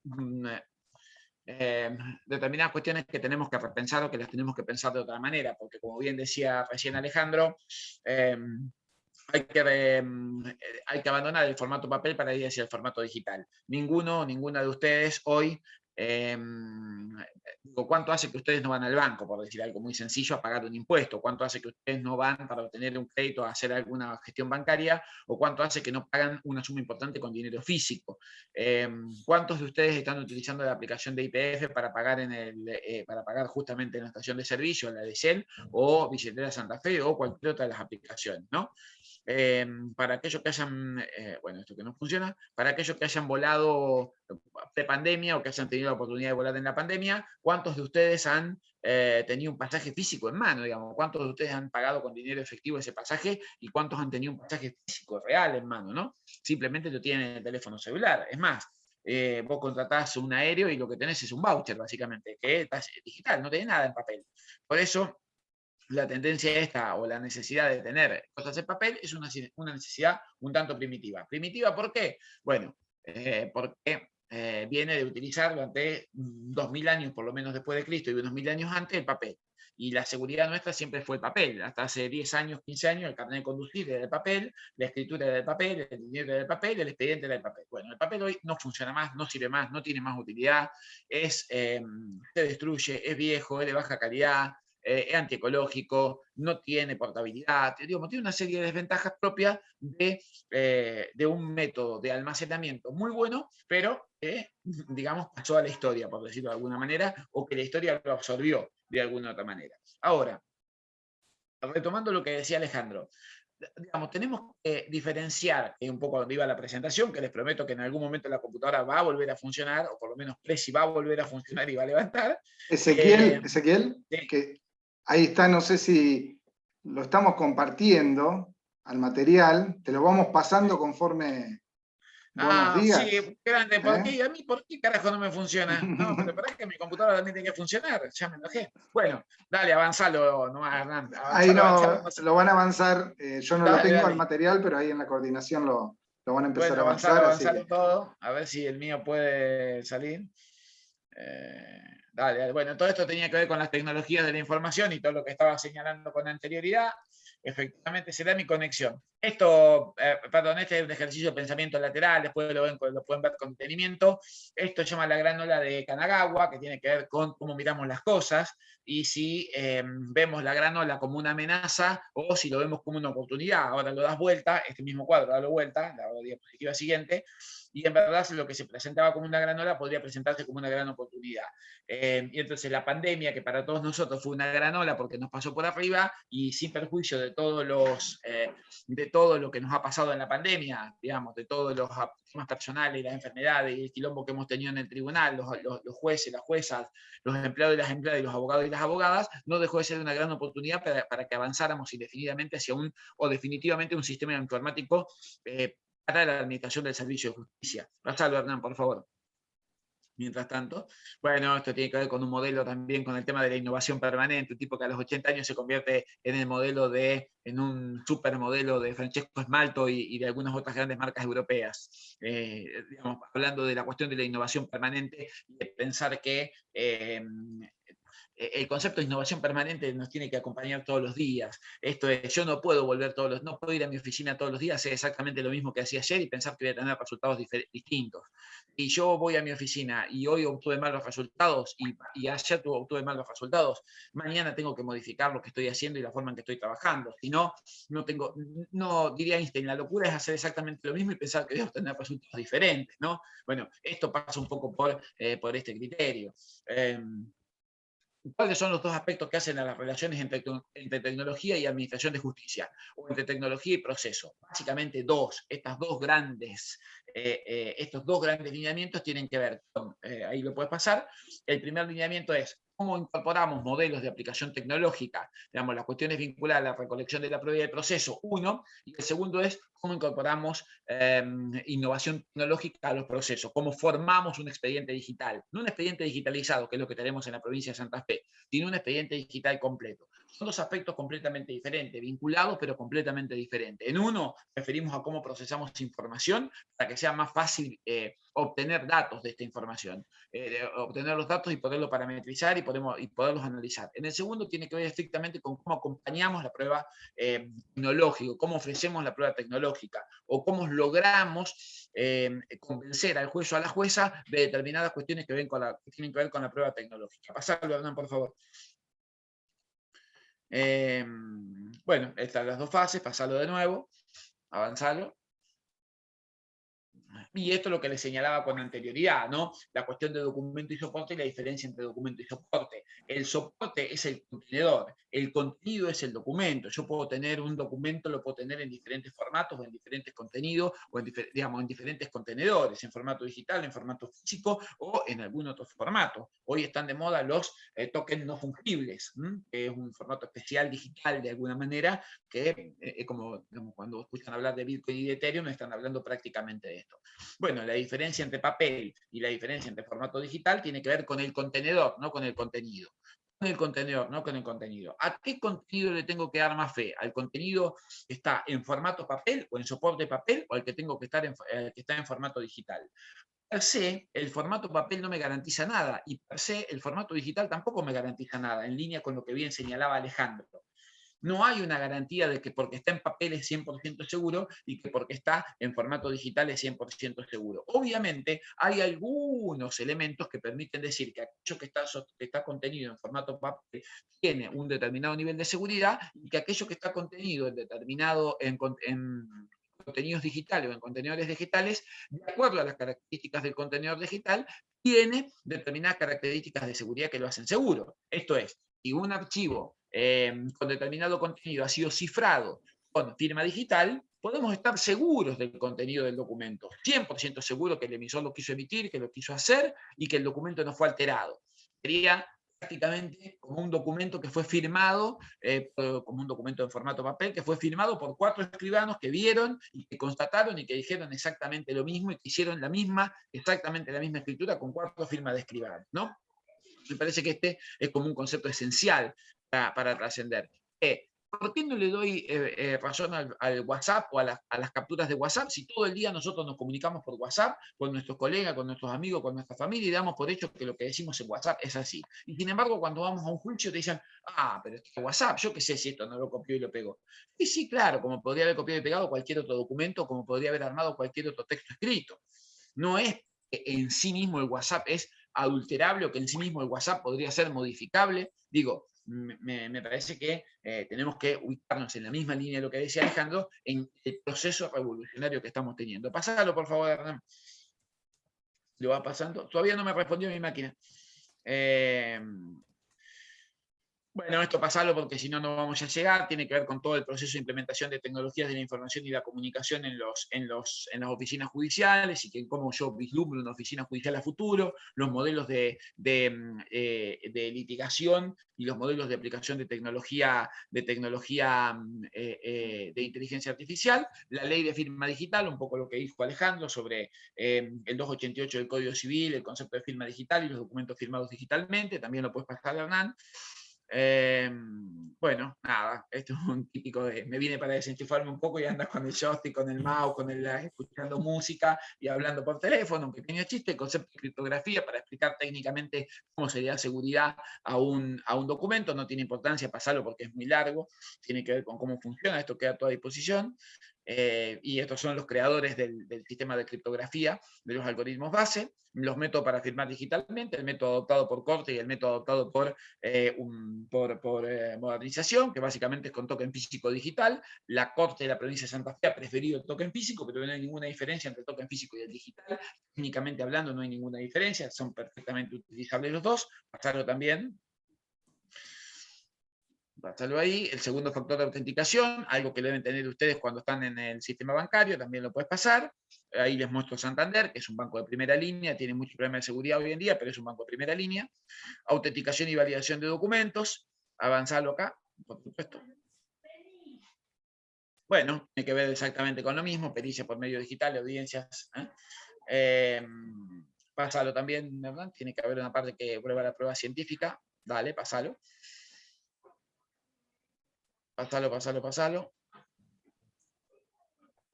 determinadas cuestiones que tenemos que repensar o que las tenemos que pensar de otra manera, porque como bien decía recién Alejandro, hay que abandonar el formato papel para ir hacia el formato digital. Ninguna de ustedes hoy, ¿cuánto hace que ustedes no van al banco, por decir algo muy sencillo, a pagar un impuesto? ¿Cuánto hace que ustedes no van para obtener un crédito, a hacer alguna gestión bancaria? ¿O cuánto hace que no pagan una suma importante con dinero físico? ¿Cuántos de ustedes están utilizando la aplicación de YPF para pagar, para pagar justamente en la estación de servicio, la de Shell, o Billetera Santa Fe, o cualquier otra de las aplicaciones, ¿no? Para aquellos que hayan, bueno, esto que no funciona, para aquellos que hayan volado pre-pandemia o que hayan tenido la oportunidad de volar en la pandemia, ¿cuántos de ustedes han tenido un pasaje físico en mano, digamos? ¿Cuántos de ustedes han pagado con dinero efectivo ese pasaje y cuántos han tenido un pasaje físico, real en mano, ¿no? Simplemente lo tienen en el teléfono celular. Es más, vos contratás un aéreo y lo que tenés es un voucher, básicamente, que es digital, no tenés nada en papel. Por eso, la tendencia esta o la necesidad de tener cosas en papel es una necesidad un tanto primitiva. ¿Primitiva por qué? Bueno, porque viene de utilizar durante 2000 años, por lo menos después de Cristo, y unos 1000 años antes, el papel. Y la seguridad nuestra siempre fue el papel. Hasta hace 10 años, 15 años, el carnet de conducir era el papel, la escritura era el papel, el dinero era el papel, el expediente era el papel. Bueno, el papel hoy no funciona más, no sirve más, no tiene más utilidad, se destruye, es viejo, es de baja calidad, es antiecológico, no tiene portabilidad, digamos, tiene una serie de desventajas propias de un método de almacenamiento muy bueno, pero que, digamos, pasó a la historia, por decirlo de alguna manera, o que la historia lo absorbió de alguna otra manera. Ahora, retomando lo que decía Alejandro, digamos, tenemos que diferenciar un poco donde iba la presentación, que les prometo que en algún momento la computadora va a volver a funcionar, o por lo menos Prezi va a volver a funcionar y va a levantar. Ezequiel, sí. que ahí está, no sé si lo estamos compartiendo al material, te lo vamos pasando conforme vos nos digas. Sí, grande, ¿por qué? ¿A mí por qué carajo no me funciona? No, pero para que mi computadora también tiene que funcionar, ya me enojé. Bueno, dale, avanzalo nomás, Hernán. Ahí no, lo van a avanzar, yo no lo tengo dale. al material, pero ahí en la coordinación lo van a empezar a avanzar. Avanzalo todo, a ver si el mío puede salir. Dale, bueno, todo esto tenía que ver con las tecnologías de la información y todo lo que estaba señalando con anterioridad. Efectivamente será mi conexión. Esto, este es un ejercicio de pensamiento lateral, después lo pueden ver con detenimiento. Esto se llama la gran ola de Kanagawa, que tiene que ver con cómo miramos las cosas y si vemos la gran ola como una amenaza o si lo vemos como una oportunidad. Ahora lo das vuelta, este mismo cuadro, dalo vuelta, la diapositiva siguiente, y en verdad lo que se presentaba como una gran ola podría presentarse como una gran oportunidad. Y entonces la pandemia, que para todos nosotros fue una gran ola porque nos pasó por arriba y sin perjuicio de todo lo que nos ha pasado en la pandemia, digamos, de todos los temas personales, las enfermedades y el quilombo que hemos tenido en el tribunal, los jueces, las juezas, los empleados y las empleadas y los abogados y las abogadas, no dejó de ser una gran oportunidad para que avanzáramos indefinidamente hacia definitivamente un sistema informático para la administración del servicio de justicia. Pasalo, Hernán, por favor. Mientras tanto, bueno, esto tiene que ver con un modelo también, con el tema de la innovación permanente, un tipo que a los 80 años se convierte en un supermodelo de Francesco Smalto y de algunas otras grandes marcas europeas. Digamos, hablando de la cuestión de la innovación permanente y de pensar que el concepto de innovación permanente nos tiene que acompañar todos los días. Esto es, yo no puedo no puedo ir a mi oficina todos los días, hacer exactamente lo mismo que hacía ayer y pensar que voy a tener resultados distintos. Y yo voy a mi oficina y hoy obtuve malos resultados y ayer obtuve malos resultados, mañana tengo que modificar lo que estoy haciendo y la forma en que estoy trabajando. Si no, no diría Einstein, la locura es hacer exactamente lo mismo y pensar que voy a obtener resultados diferentes, ¿no? Bueno, esto pasa un poco por este criterio. ¿Cuáles son los dos aspectos que hacen a las relaciones entre tecnología y administración de justicia? O entre tecnología y proceso. Básicamente estos dos grandes lineamientos tienen que ver con, ahí lo puedes pasar, el primer lineamiento es cómo incorporamos modelos de aplicación tecnológica, digamos, las cuestiones vinculadas a la recolección de la prueba y el proceso, uno, y el segundo es cómo incorporamos innovación tecnológica a los procesos, cómo formamos un expediente digital, no un expediente digitalizado, que es lo que tenemos en la provincia de Santa Fe, sino un expediente digital completo. Son dos aspectos completamente diferentes, vinculados pero completamente diferentes. En uno, referimos a cómo procesamos información para que sea más fácil obtener datos de esta información, obtener los datos y poderlos parametrizar y poderlos analizar. En el segundo tiene que ver estrictamente con cómo acompañamos la prueba tecnológica, cómo ofrecemos la prueba tecnológica o cómo logramos convencer al juez o a la jueza de determinadas cuestiones que tienen que ver con la prueba tecnológica. Pasarlo, Hernán, por favor. Bueno, estas las dos fases, pasarlo de nuevo, avanzarlo. Y esto es lo que les señalaba con anterioridad, ¿no? La cuestión de documento y soporte y la diferencia entre documento y soporte. El soporte es el contenedor, el contenido es el documento. Yo puedo tener un documento, lo puedo tener en diferentes formatos, o en diferentes contenidos, o en diferentes contenedores, en formato digital, en formato físico, o en algún otro formato. Hoy están de moda los tokens no fungibles, que es un formato especial digital de alguna manera, que como cuando escuchan hablar de Bitcoin y de Ethereum, están hablando prácticamente de esto. Bueno, la diferencia entre papel y la diferencia entre formato digital tiene que ver con el contenedor, no con el contenido. Con el contenedor, no con el contenido. ¿A qué contenido le tengo que dar más fe? ¿Al contenido que está en formato papel o en soporte papel o al que tengo que que está en formato digital? Per se, el formato papel no me garantiza nada y per se, el formato digital tampoco me garantiza nada, en línea con lo que bien señalaba Alejandro. No hay una garantía de que porque está en papel es 100% seguro y que porque está en formato digital es 100% seguro. Obviamente, hay algunos elementos que permiten decir que aquello que está contenido en formato papel tiene un determinado nivel de seguridad y que aquello que está contenido en contenidos digitales o en contenedores digitales, de acuerdo a las características del contenedor digital, tiene determinadas características de seguridad que lo hacen seguro. Esto es, si un archivo con determinado contenido ha sido cifrado con firma digital, podemos estar seguros del contenido del documento, 100% seguro que el emisor lo quiso emitir, que lo quiso hacer y que el documento no fue alterado. Sería prácticamente como un documento que fue firmado, como un documento en formato papel, que fue firmado por 4 escribanos que vieron y que constataron y que dijeron exactamente lo mismo y que hicieron exactamente la misma escritura con 4 firmas de escribanos, ¿no? Me parece que este es como un concepto esencial para trascender. ¿Por qué no le doy razón al WhatsApp o a las capturas de WhatsApp si todo el día nosotros nos comunicamos por WhatsApp con nuestros colegas, con nuestros amigos, con nuestra familia y damos por hecho que lo que decimos en WhatsApp es así? Y sin embargo, cuando vamos a un juicio te dicen, pero es que WhatsApp, yo qué sé si esto no lo copió y lo pegó. Y sí, claro, como podría haber copiado y pegado cualquier otro documento, como podría haber armado cualquier otro texto escrito. No es que en sí mismo el WhatsApp es adulterable o que en sí mismo el WhatsApp podría ser modificable. Digo, me parece que tenemos que ubicarnos en la misma línea de lo que decía Alejandro, en el proceso revolucionario que estamos teniendo. Pasalo, por favor, Hernán. Lo va pasando. Todavía no me respondió mi máquina. Bueno, esto pasarlo porque si no, no vamos a llegar. Tiene que ver con todo el proceso de implementación de tecnologías de la información y la comunicación en las oficinas judiciales y que cómo yo vislumbro una oficina judicial a futuro, los modelos de litigación y los modelos de aplicación de tecnología de inteligencia artificial, la ley de firma digital, un poco lo que dijo Alejandro sobre el 288 del Código Civil, el concepto de firma digital y los documentos firmados digitalmente, también lo puedes pasar, Hernán. Bueno, nada, esto es un típico de, me viene para desenchufarme un poco y andas con el joystick, con el mouse, escuchando música y hablando por teléfono, un pequeño chiste, el concepto de criptografía para explicar técnicamente cómo se le da seguridad a un documento, no tiene importancia pasarlo porque es muy largo, tiene que ver con cómo funciona, esto queda a toda disposición. Y estos son los creadores del sistema de criptografía, de los algoritmos base, los métodos para firmar digitalmente, el método adoptado por Corte y el método adoptado por modernización, que básicamente es con token físico digital. La Corte de la provincia de Santa Fe ha preferido el token físico, pero no hay ninguna diferencia entre el token físico y el digital. Técnicamente hablando no hay ninguna diferencia, son perfectamente utilizables los dos. Pasarlo también. Pasarlo ahí. El segundo factor de autenticación, algo que deben tener ustedes cuando están en el sistema bancario, también lo puedes pasar. Ahí les muestro Santander, que es un banco de primera línea, tiene muchos problemas de seguridad hoy en día, pero es un banco de primera línea. Autenticación y validación de documentos, avanzarlo acá, por supuesto. Bueno, tiene que ver exactamente con lo mismo, pericia por medio digital, audiencias. Pásalo también, ¿verdad? Tiene que haber una parte que prueba la prueba científica. Dale, pásalo. Pásalo.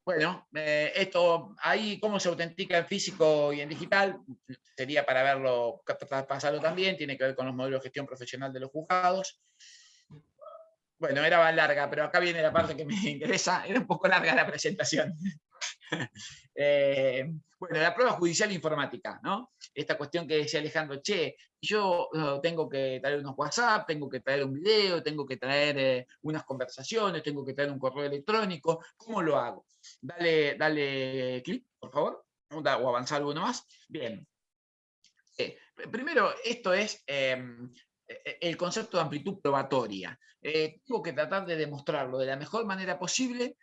Bueno, esto ahí, cómo se autentica en físico y en digital, sería para verlo, pasarlo también, tiene que ver con los modelos de gestión profesional de los juzgados. Bueno, era larga, pero acá viene la parte que me interesa, era un poco larga la presentación. Bueno, la prueba judicial informática, ¿no? Esta cuestión que decía Alejandro, yo tengo que traer unos WhatsApp, tengo que traer un video, tengo que traer unas conversaciones, tengo que traer un correo electrónico, ¿cómo lo hago? Dale clic, por favor, o avanzar uno más. Bien. Primero, esto es el concepto de amplitud probatoria. Tengo que tratar de demostrarlo de la mejor manera posible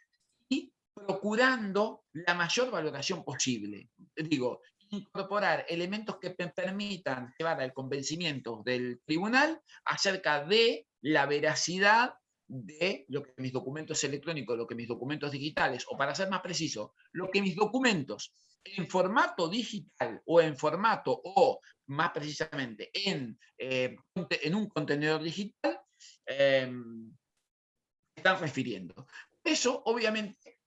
y procurando la mayor valoración posible. Digo, incorporar elementos que me permitan llevar al convencimiento del tribunal acerca de la veracidad de lo que mis documentos electrónicos, lo que mis documentos digitales, o para ser más preciso, lo que mis documentos en formato digital o en formato, o más precisamente en un contenedor digital, están refiriendo. Eso, obviamente,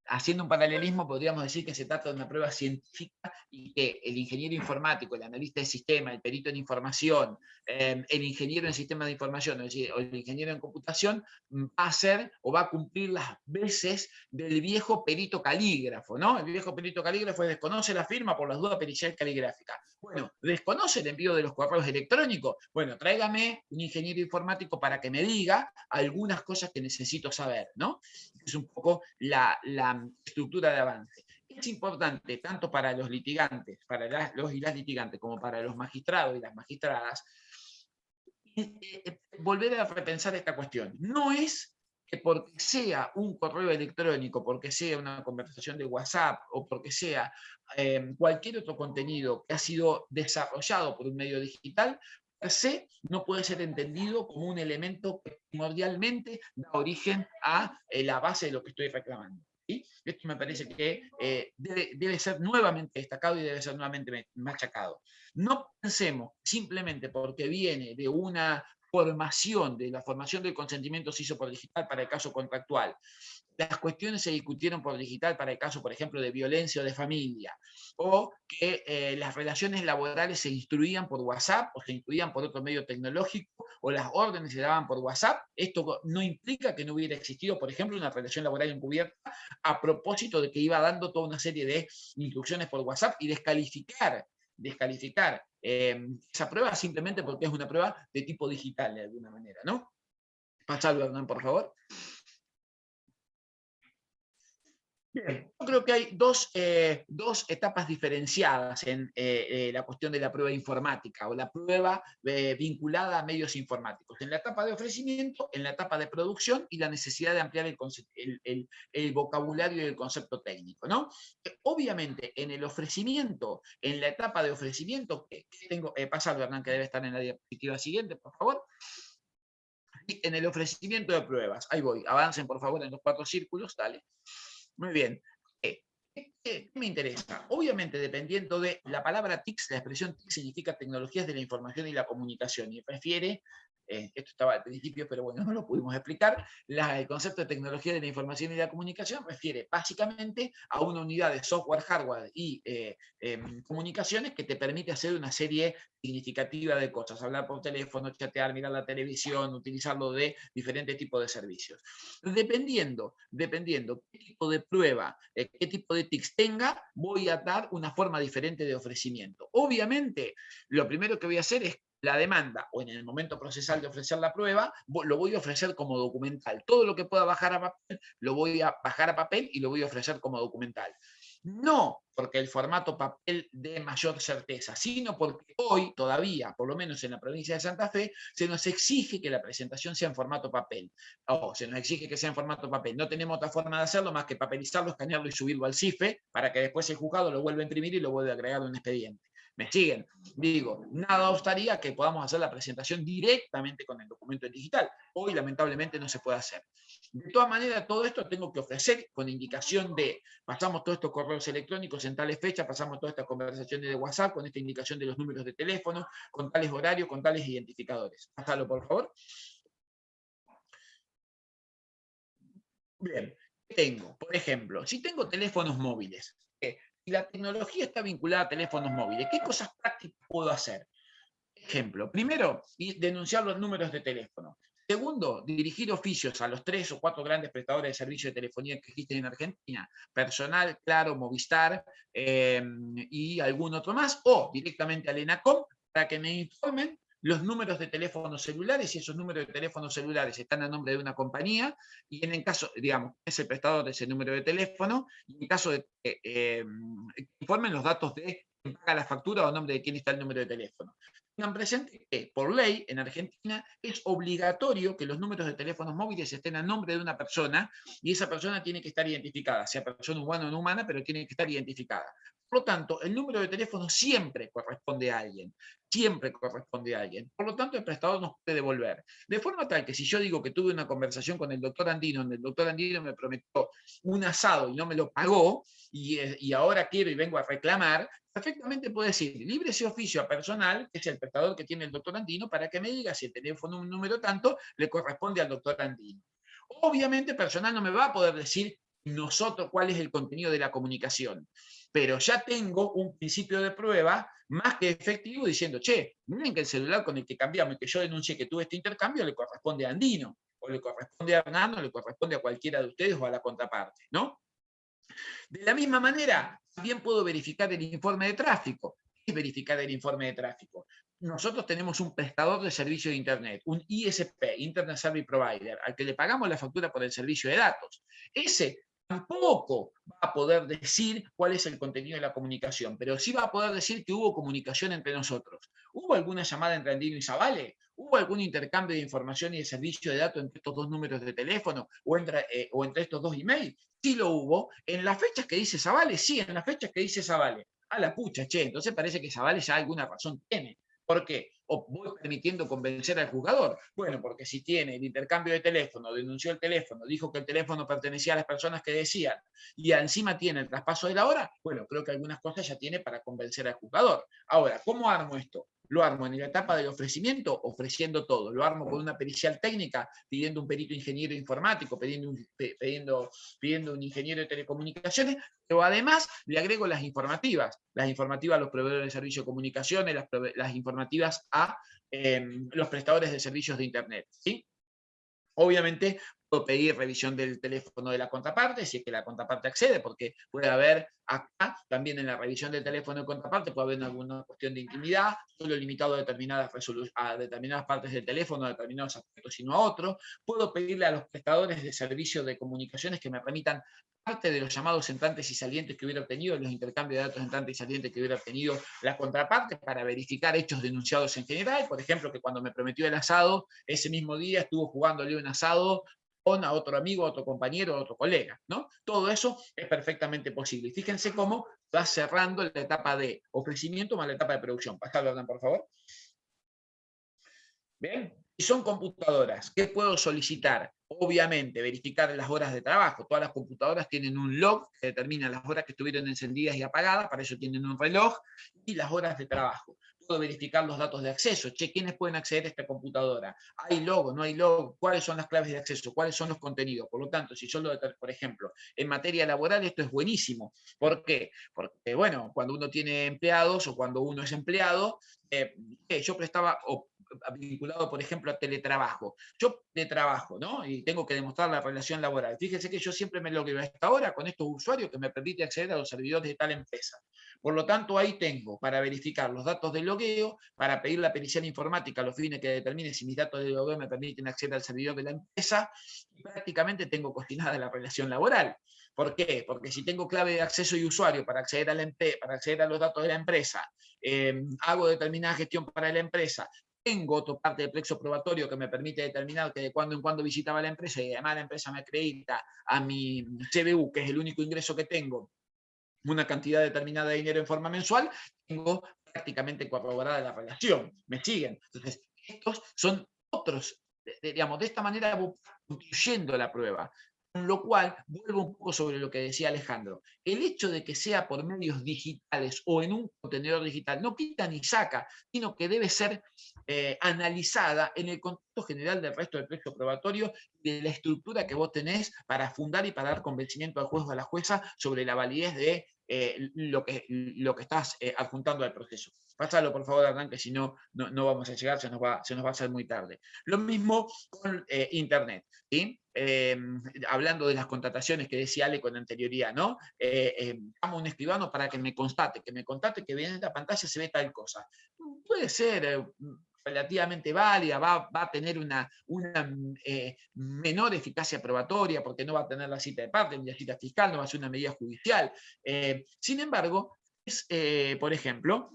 haciendo un paralelismo, podríamos decir que se trata de una prueba científica y que el ingeniero informático, el analista de sistema, el perito en información, el ingeniero en sistemas de información, es decir, o el ingeniero en computación, va a hacer o va a cumplir las veces del viejo perito calígrafo, ¿no? El viejo perito calígrafo desconoce la firma por las dudas pericial caligráfica. Bueno, desconoce el envío de los correos electrónicos. Bueno, tráigame un ingeniero informático para que me diga algunas cosas que necesito saber, ¿no? Es un poco la estructura de avance. Es importante tanto para los litigantes, para los y las litigantes, como para los magistrados y las magistradas, volver a repensar esta cuestión. No es que porque sea un correo electrónico, porque sea una conversación de WhatsApp o porque sea cualquier otro contenido que ha sido desarrollado por un medio digital, per se no puede ser entendido como un elemento que primordialmente da origen a la base de lo que estoy reclamando. ¿Sí? Esto me parece que debe ser nuevamente destacado y debe ser nuevamente machacado. No pensemos simplemente porque viene de una formación, de la formación del consentimiento se hizo por digital para el caso contractual. Las cuestiones se discutieron por digital para el caso, por ejemplo, de violencia o de familia, o que las relaciones laborales se instruían por WhatsApp o se instruían por otro medio tecnológico, o las órdenes se daban por WhatsApp. Esto no implica que no hubiera existido, por ejemplo, una relación laboral encubierta a propósito de que iba dando toda una serie de instrucciones por WhatsApp y descalificar esa prueba simplemente porque es una prueba de tipo digital de alguna manera, ¿no? Pasalo, Hernán, por favor. Bien, yo creo que hay dos etapas diferenciadas en la cuestión de la prueba informática o la prueba vinculada a medios informáticos. En la etapa de ofrecimiento, en la etapa de producción y la necesidad de ampliar el vocabulario y el concepto técnico, ¿no? Obviamente, en el ofrecimiento, en la etapa de ofrecimiento, pasalo, Hernán, que debe estar en la diapositiva siguiente, por favor. Y en el ofrecimiento de pruebas, ahí voy, avancen por favor en los 4 círculos, dale. Muy bien. ¿Qué me interesa? Obviamente, dependiendo de la palabra TIC, la expresión TIC significa tecnologías de la información y la comunicación, y refiere esto estaba al principio, pero bueno, no lo pudimos explicar. El concepto de tecnología de la información y la comunicación refiere básicamente a una unidad de software, hardware y comunicaciones que te permite hacer una serie significativa de cosas, hablar por teléfono, chatear, mirar la televisión, utilizarlo de diferentes tipos de servicios. Dependiendo qué tipo de prueba, qué tipo de TICs tenga, voy a dar una forma diferente de ofrecimiento. Obviamente, lo primero que voy a hacer es la demanda, o en el momento procesal de ofrecer la prueba, lo voy a ofrecer como documental. Todo lo que pueda bajar a papel, lo voy a bajar a papel y lo voy a ofrecer como documental. No porque el formato papel dé mayor certeza, sino porque hoy todavía, por lo menos en la provincia de Santa Fe, se nos exige que la presentación sea en formato papel. Se nos exige que sea en formato papel. No tenemos otra forma de hacerlo más que papelizarlo, escanearlo y subirlo al CIFE para que después el juzgado lo vuelva a imprimir y lo vuelva a agregar a un expediente. ¿Me siguen? Digo, nada obstaría que podamos hacer la presentación directamente con el documento en digital. Hoy, lamentablemente, no se puede hacer. De todas maneras, todo esto tengo que ofrecer con indicación de, pasamos todos estos correos electrónicos en tales fechas, pasamos todas estas conversaciones de WhatsApp, con esta indicación de los números de teléfono, con tales horarios, con tales identificadores. Pásalo, por favor. Bien, tengo, por ejemplo, si tengo teléfonos móviles, si la tecnología está vinculada a teléfonos móviles, ¿qué cosas prácticas puedo hacer? Ejemplo, primero, denunciar los números de teléfono. Segundo, dirigir oficios a los 3 o 4 grandes prestadores de servicio de telefonía que existen en Argentina, Personal, Claro, Movistar y algún otro más, o directamente al ENACOM para que me informen los números de teléfonos celulares, si esos números de teléfonos celulares están a nombre de una compañía, y en el caso, digamos, es el prestador de ese número de teléfono, y en caso de que informen los datos de quién paga la factura o a nombre de quién está el número de teléfono. Tengan presente que por ley en Argentina es obligatorio que los números de teléfonos móviles estén a nombre de una persona y esa persona tiene que estar identificada, sea persona humana o no humana, pero tiene que estar identificada. Por lo tanto, el número de teléfono siempre corresponde a alguien, siempre corresponde a alguien. Por lo tanto, el prestador nos puede devolver. De forma tal que si yo digo que tuve una conversación con el doctor Andino, donde el doctor Andino me prometió un asado y no me lo pagó, y ahora quiero y vengo a reclamar, perfectamente puede decir, libre ese oficio a Personal, que es el prestador que tiene el doctor Andino, para que me diga si el teléfono un número tanto le corresponde al doctor Andino. Obviamente Personal no me va a poder decir nosotros cuál es el contenido de la comunicación, pero ya tengo un principio de prueba más que efectivo diciendo, che, miren que el celular con el que cambiamos y que yo denuncié que tuve este intercambio le corresponde a Andino, o le corresponde a Hernando, o le corresponde a cualquiera de ustedes o a la contraparte, ¿no? De la misma manera, también puedo verificar el informe de tráfico. ¿Qué es verificar el informe de tráfico? Nosotros tenemos un prestador de servicio de Internet, un ISP, Internet Service Provider, al que le pagamos la factura por el servicio de datos. Ese tampoco va a poder decir cuál es el contenido de la comunicación, pero sí va a poder decir que hubo comunicación entre nosotros. ¿Hubo alguna llamada entre Andino y Zavale? ¿Hubo algún intercambio de información y de servicio de datos entre estos dos números de teléfono o entre estos dos emails? Sí lo hubo. ¿En las fechas que dice Zavale? Sí, en las fechas que dice Zavale. A la pucha, che, entonces parece que Zavale ya alguna razón tiene. ¿Por qué? O voy permitiendo convencer al juzgador. Bueno, porque si tiene el intercambio de teléfono, denunció el teléfono, dijo que el teléfono pertenecía a las personas que decían, y encima tiene el traspaso de la hora, bueno, creo que algunas cosas ya tiene para convencer al juzgador. Ahora, ¿cómo armo esto? Lo armo en la etapa del ofrecimiento, ofreciendo todo. Lo armo con una pericial técnica, pidiendo un perito ingeniero informático, pidiendo un ingeniero de telecomunicaciones, pero además le agrego las informativas a los proveedores de servicio de comunicaciones, las informativas a los prestadores de servicios de Internet, ¿sí? Obviamente puedo pedir revisión del teléfono de la contraparte, si es que la contraparte accede, porque puede haber acá, también en la revisión del teléfono de contraparte, puede haber alguna cuestión de intimidad, solo limitado a determinadas partes del teléfono, a determinados aspectos, sino a otros. Puedo pedirle a los prestadores de servicios de comunicaciones que me remitan parte de los llamados entrantes y salientes que hubiera obtenido, los intercambios de datos entrantes y salientes que hubiera obtenido la contraparte para verificar hechos denunciados en general. Por ejemplo, que cuando me prometió el asado, ese mismo día estuvo jugándole un asado a otro amigo, a otro compañero, a otro colega, ¿no? Todo eso es perfectamente posible. Y fíjense cómo va cerrando la etapa de ofrecimiento más la etapa de producción. Pascal, Hernán, por favor. ¿Bien? Si son computadoras, ¿qué puedo solicitar? Obviamente, verificar las horas de trabajo. Todas las computadoras tienen un log que determina las horas que estuvieron encendidas y apagadas, para eso tienen un reloj, y las horas de trabajo. puedo verificar los datos de acceso. Che, ¿quiénes pueden acceder a esta computadora? ¿Hay logo? ¿No hay logo? ¿Cuáles son las claves de acceso? ¿Cuáles son los contenidos? Por lo tanto, si yo por ejemplo, en materia laboral esto es buenísimo. ¿Por qué? Porque, bueno, cuando uno tiene empleados o cuando uno es empleado, yo prestaba, vinculado, por ejemplo, a teletrabajo. Yo teletrabajo, ¿no? Y tengo que demostrar la relación laboral. Fíjense que yo siempre me logueo a esta hora con estos usuarios que me permite acceder a los servidores de tal empresa. Por lo tanto, ahí tengo para verificar los datos del logueo, para pedir la pericial informática a los fines que determine si mis datos de logueo me permiten acceder al servidor de la empresa, y prácticamente tengo cocinada la relación laboral. ¿Por qué? Porque si tengo clave de acceso y usuario para acceder a los datos de la empresa, hago determinada gestión para la empresa, tengo otra parte del plexo probatorio que me permite determinar que de cuando en cuando visitaba la empresa y además la empresa me acredita a mi CBU, que es el único ingreso que tengo, una cantidad determinada de dinero en forma mensual, tengo prácticamente corroborada la relación. ¿Me siguen? Entonces, estos son otros, digamos, de esta manera voy construyendo la prueba. Con lo cual, vuelvo un poco sobre lo que decía Alejandro. El hecho de que sea por medios digitales o en un contenedor digital no quita ni saca, sino que debe ser analizada en el contexto general del resto del plexo probatorio y de la estructura que vos tenés para fundar y para dar convencimiento al juez o a la jueza sobre la validez de lo que estás adjuntando al proceso. Pásalo, por favor, Hernán, que si no, no vamos a llegar, se nos va a hacer muy tarde. Lo mismo con Internet. ¿Sí? Hablando de las contrataciones que decía Ale con anterioridad, ¿no? Llamo a un escribano para que me constate que en esta pantalla se ve tal cosa. Puede ser relativamente válida, va a tener una menor eficacia probatoria porque no va a tener la cita de parte, ni la cita fiscal, no va a ser una medida judicial. Sin embargo, por ejemplo,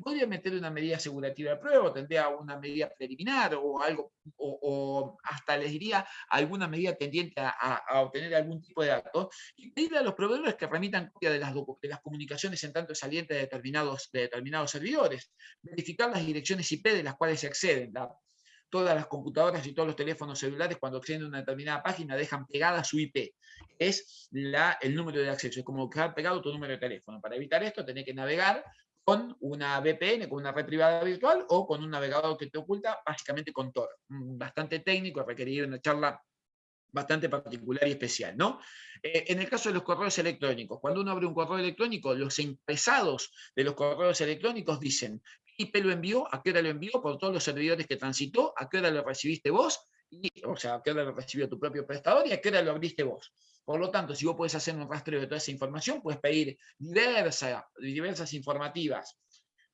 podría meter una medida asegurativa de prueba, tendría una medida preliminar o algo, o hasta les diría alguna medida tendiente a obtener algún tipo de datos, y pedirle a los proveedores que remitan copia de las comunicaciones en tanto salientes de determinados servidores, verificar las direcciones IP de las cuales se acceden. Todas las computadoras y todos los teléfonos celulares, cuando acceden a una determinada página, dejan pegada su IP. Es el número de acceso. Es como dejar pegado tu número de teléfono. Para evitar esto, tenés que navegar con una VPN, con una red privada virtual, o con un navegador que te oculta, básicamente con Tor. Bastante técnico, requeriría una charla bastante particular y especial, ¿no? En el caso de los correos electrónicos, cuando uno abre un correo electrónico, los encabezados de los correos electrónicos dicen qué IP lo envió, a qué hora lo envió, por todos los servidores que transitó, a qué hora lo recibiste vos, o sea, a qué hora lo recibió tu propio prestador y a qué hora lo abriste vos. Por lo tanto, si vos podés hacer un rastreo de toda esa información, puedes pedir diversas informativas.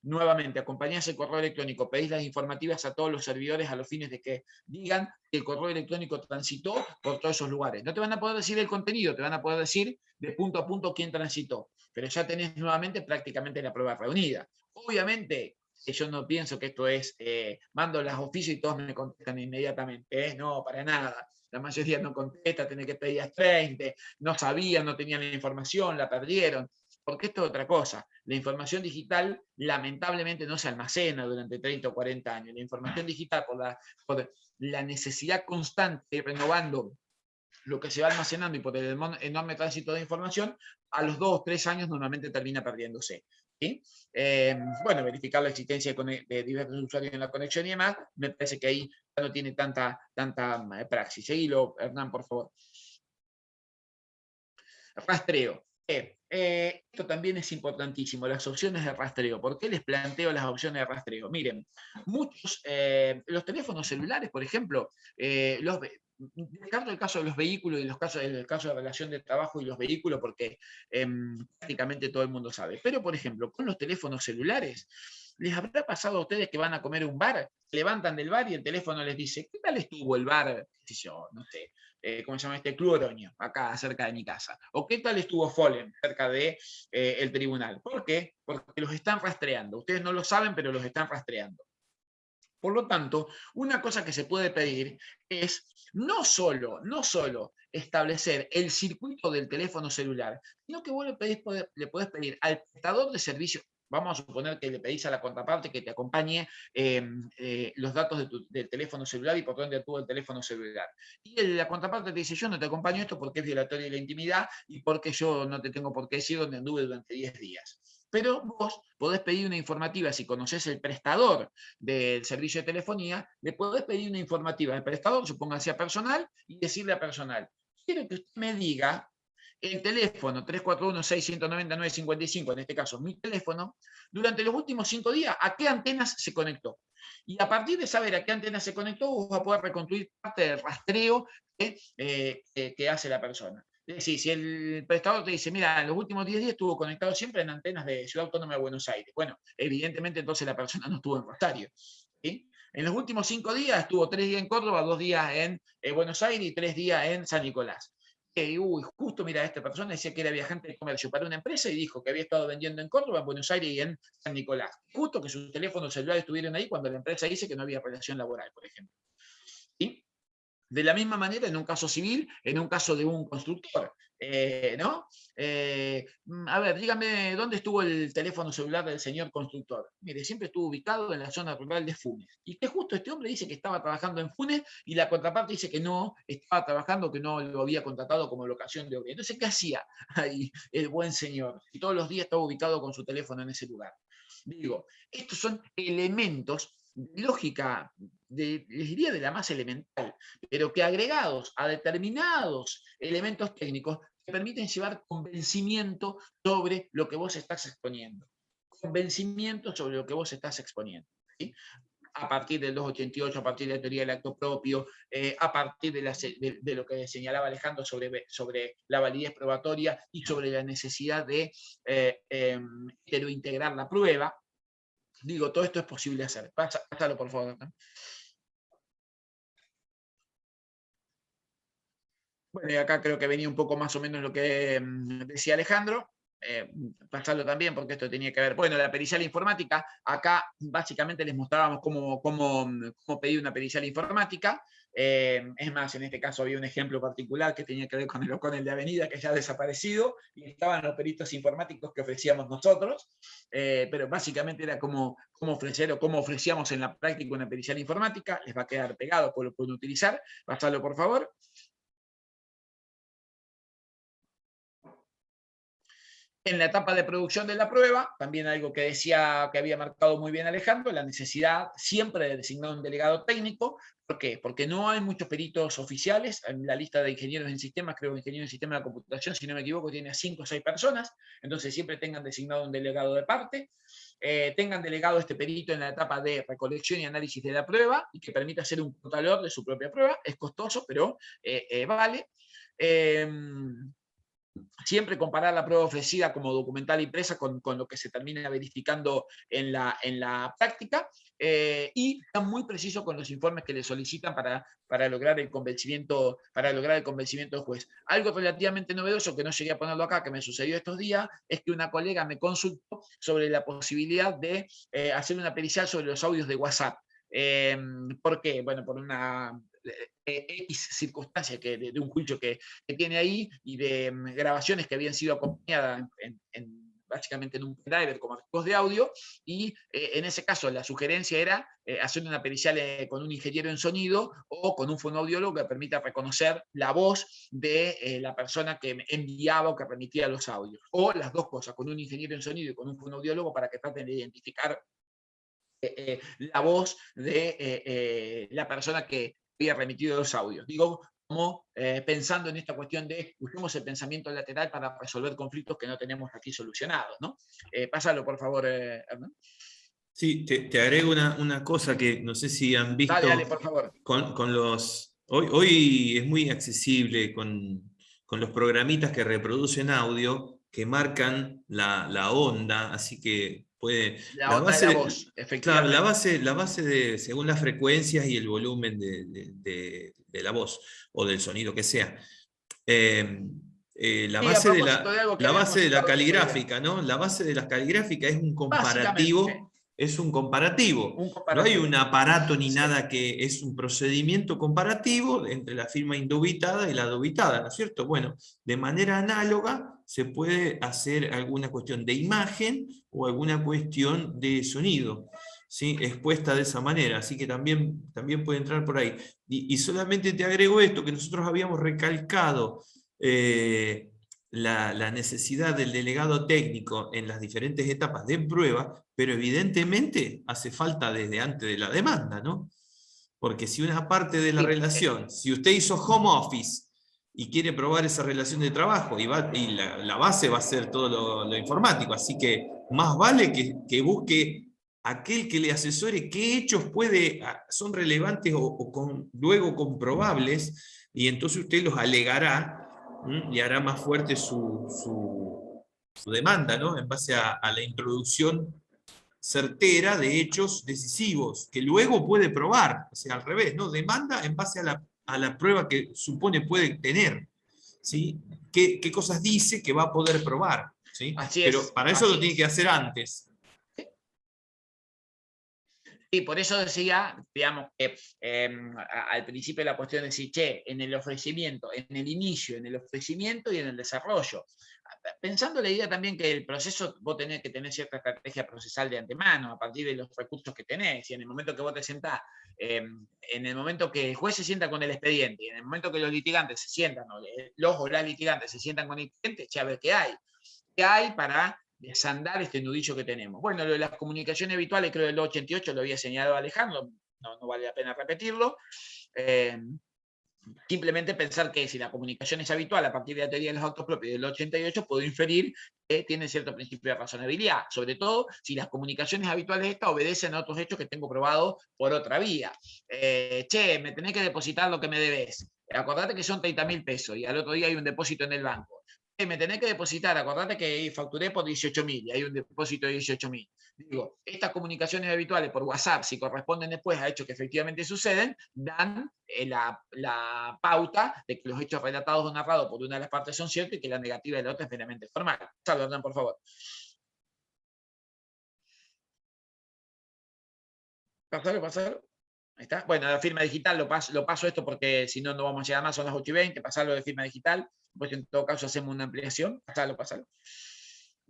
Nuevamente, acompañás el correo electrónico, pedís las informativas a todos los servidores a los fines de que digan que el correo electrónico transitó por todos esos lugares. No te van a poder decir el contenido, te van a poder decir de punto a punto quién transitó, pero ya tenés nuevamente prácticamente la prueba reunida. Obviamente, yo no pienso que esto es, mando las oficios y todos me contestan inmediatamente, no, para nada. La mayoría no contesta, tenés que pedir a 30, no sabían, no tenían la información, la perdieron. Porque esto es otra cosa. La información digital lamentablemente no se almacena durante 30 o 40 años. La información digital, por la necesidad constante de ir renovando lo que se va almacenando y por el enorme tránsito de información, a los 2 o 3 años normalmente termina perdiéndose. ¿Sí? Bueno, verificar la existencia de diversos usuarios en la conexión y demás, me parece que ahí ya no tiene tanta praxis. Seguilo, Hernán, por favor. Rastreo. Esto también es importantísimo, las opciones de rastreo. ¿Por qué les planteo las opciones de rastreo? Miren, los teléfonos celulares, por ejemplo, descarto el caso de los vehículos y el caso de relación de trabajo y los vehículos, porque prácticamente todo el mundo sabe. Pero, por ejemplo, con los teléfonos celulares, ¿les habrá pasado a ustedes que van a comer a un bar, se levantan del bar y el teléfono les dice, ¿qué tal estuvo el bar? No sé, ¿cómo se llama Club Oroño, acá cerca de mi casa? ¿O qué tal estuvo Follen, cerca de el tribunal? ¿Por qué? Porque los están rastreando. Ustedes no lo saben, pero los están rastreando. Por lo tanto, una cosa que se puede pedir es no solo establecer el circuito del teléfono celular, sino que vos le podés pedir al prestador de servicio. Vamos a suponer que le pedís a la contraparte que te acompañe los datos del teléfono celular y por dónde actúa el teléfono celular. Y la contraparte te dice, yo no te acompaño esto porque es violatorio de la intimidad y porque yo no te tengo por qué decir dónde anduve durante 10 días. Pero vos podés pedir una informativa, si conocés el prestador del servicio de telefonía, le podés pedir una informativa al prestador, supóngase a personal, y decirle a personal, quiero que usted me diga el teléfono 341-690-955, en este caso mi teléfono, durante los últimos 5 días, ¿a qué antenas se conectó? Y a partir de saber a qué antena se conectó, vos vas a poder reconstruir parte del rastreo que hace la persona. Es decir, si el prestador te dice, mira, en los últimos 10 días estuvo conectado siempre en antenas de Ciudad Autónoma de Buenos Aires. Bueno, evidentemente entonces la persona no estuvo en Rosario. ¿Sí? En los últimos 5 días estuvo 3 días en Córdoba, 2 días en Buenos Aires y 3 días en San Nicolás. Justo, mira, esta persona decía que era viajante de comercio para una empresa y dijo que había estado vendiendo en Córdoba, en Buenos Aires y en San Nicolás. Justo que sus teléfonos celulares estuvieron ahí cuando la empresa dice que no había relación laboral, por ejemplo. ¿Sí? De la misma manera, en un caso civil, en un caso de un constructor, ¿no? A ver, dígame, ¿dónde estuvo el teléfono celular del señor constructor? Mire, siempre estuvo ubicado en la zona rural de Funes. Y que justo este hombre dice que estaba trabajando en Funes y la contraparte dice que no estaba trabajando, que no lo había contratado como locación de obra. Entonces, ¿qué hacía ahí el buen señor? Y todos los días estaba ubicado con su teléfono en ese lugar. Digo, estos son elementos de lógica, les diría de la más elemental, pero que agregados a determinados elementos técnicos te permiten llevar convencimiento sobre lo que vos estás exponiendo. Convencimiento sobre lo que vos estás exponiendo. ¿Sí? A partir del 288, a partir de la teoría del acto propio, a partir de lo que señalaba Alejandro sobre la validez probatoria y sobre la necesidad de integrar la prueba. Digo, todo esto es posible hacer. Pásalo, por favor. Bueno, y acá creo que venía un poco más o menos lo que decía Alejandro. Pasarlo también, porque esto tenía que ver, bueno, la pericial informática. Acá básicamente les mostrábamos cómo pedir una pericial informática. Es más, en este caso había un ejemplo particular que tenía que ver con el de Avenida, que ya ha desaparecido, y estaban los peritos informáticos que ofrecíamos nosotros, pero básicamente era cómo ofrecer o cómo ofrecíamos en la práctica una pericial informática. Les va a quedar pegado, pues lo pueden utilizar. Pasarlo, por favor. En la etapa de producción de la prueba, también algo que decía que había marcado muy bien Alejandro, la necesidad siempre de designar un delegado técnico. ¿Por qué? Porque no hay muchos peritos oficiales. En la lista de ingenieros en sistemas, creo que ingeniero en sistema de computación, si no me equivoco, tiene a 5 o 6 personas. Entonces siempre tengan designado un delegado de parte. Tengan delegado este perito en la etapa de recolección y análisis de la prueba y que permita hacer un contralor de su propia prueba. Es costoso, pero vale. Siempre comparar la prueba ofrecida como documental impresa con lo que se termina verificando en la práctica, y están muy precisos con los informes que le solicitan para lograr el convencimiento del juez. Algo relativamente novedoso que no llegué a ponerlo acá, que me sucedió estos días, es que una colega me consultó sobre la posibilidad de hacer una pericial sobre los audios de WhatsApp. ¿Por qué? Bueno, por una X circunstancia de un juicio que tiene ahí y de grabaciones que habían sido acompañadas básicamente en un driver como archivos de audio, y en ese caso la sugerencia era hacer una pericial con un ingeniero en sonido o con un fonoaudiólogo que permita reconocer la voz de la persona que enviaba o que remitía los audios, o las dos cosas, con un ingeniero en sonido y con un fonoaudiólogo, para que traten de identificar la voz de la persona que había remitido los audios. Digo, como pensando en esta cuestión de usemos el pensamiento lateral para resolver conflictos que no tenemos aquí solucionados, ¿no? Pásalo, por favor, Hernán. Sí, te agrego una cosa que no sé si han visto. Dale, por favor. Con los... Hoy es muy accesible con los programitas que reproducen audio, que marcan la onda, así que puede... La onda de la voz, efectivamente. Claro, la base de, según las frecuencias y el volumen de la voz, o del sonido que sea. La base de la caligráfica, ¿no? La base de la caligráfica es un comparativo. Es un comparativo. No hay un aparato ni nada, que es un procedimiento comparativo entre la firma indubitada y la dubitada, ¿no es cierto? Bueno, de manera análoga se puede hacer alguna cuestión de imagen o alguna cuestión de sonido, ¿sí? Expuesta de esa manera, así que también puede entrar por ahí. Y solamente te agrego esto, que nosotros habíamos recalcado la necesidad del delegado técnico en las diferentes etapas de prueba, pero evidentemente hace falta desde antes de la demanda, ¿no? Porque si una parte de la relación, si usted hizo home office y quiere probar esa relación de trabajo, y la base va a ser todo lo informático, así que más vale que busque aquel que le asesore qué hechos son relevantes o luego comprobables, y entonces usted los alegará y hará más fuerte su demanda, ¿no? En base a la introducción certera de hechos decisivos, que luego puede probar, o sea, al revés, ¿no? Demanda en base a la prueba que supone puede tener, ¿sí? ¿Qué cosas dice que va a poder probar? ¿Sí? Así Pero es, para eso lo tiene que hacer antes. Y por eso decía, digamos, que al principio la cuestión de decir, che, en el ofrecimiento, en el inicio, en el ofrecimiento y en el desarrollo. Pensando la idea también que el proceso vos tenés que tener cierta estrategia procesal de antemano, a partir de los recursos que tenés, y en el momento que vos te sentás, en el momento que el juez se sienta con el expediente, y en el momento que los litigantes se sientan, los o las litigantes se sientan con el cliente, ya ver qué hay para desandar este nudillo que tenemos. Bueno, lo de las comunicaciones habituales, creo que el 88 lo había señalado Alejandro, no vale la pena repetirlo. Simplemente pensar que si la comunicación es habitual a partir de la teoría de los actos propios del 88, puedo inferir que tiene cierto principio de razonabilidad, sobre todo si las comunicaciones habituales estas obedecen a otros hechos que tengo probados por otra vía. Che, me tenés que depositar lo que me debes. Acordate que son 30.000 pesos y al otro día hay un depósito en el banco. Me tenés que depositar, acordate que facturé por 18.000 y hay un depósito de 18.000. Digo, estas comunicaciones habituales por WhatsApp, si corresponden después a hechos que efectivamente suceden, dan la pauta de que los hechos relatados o narrados por una de las partes son ciertos y que la negativa de la otra es meramente formal. Salud, Hernán, por favor. Pasalo. Ahí está. Bueno, la firma digital lo paso esto porque si no, no vamos a llegar más, son las 8:20, pasarlo de firma digital, pues en todo caso hacemos una ampliación, pasalo.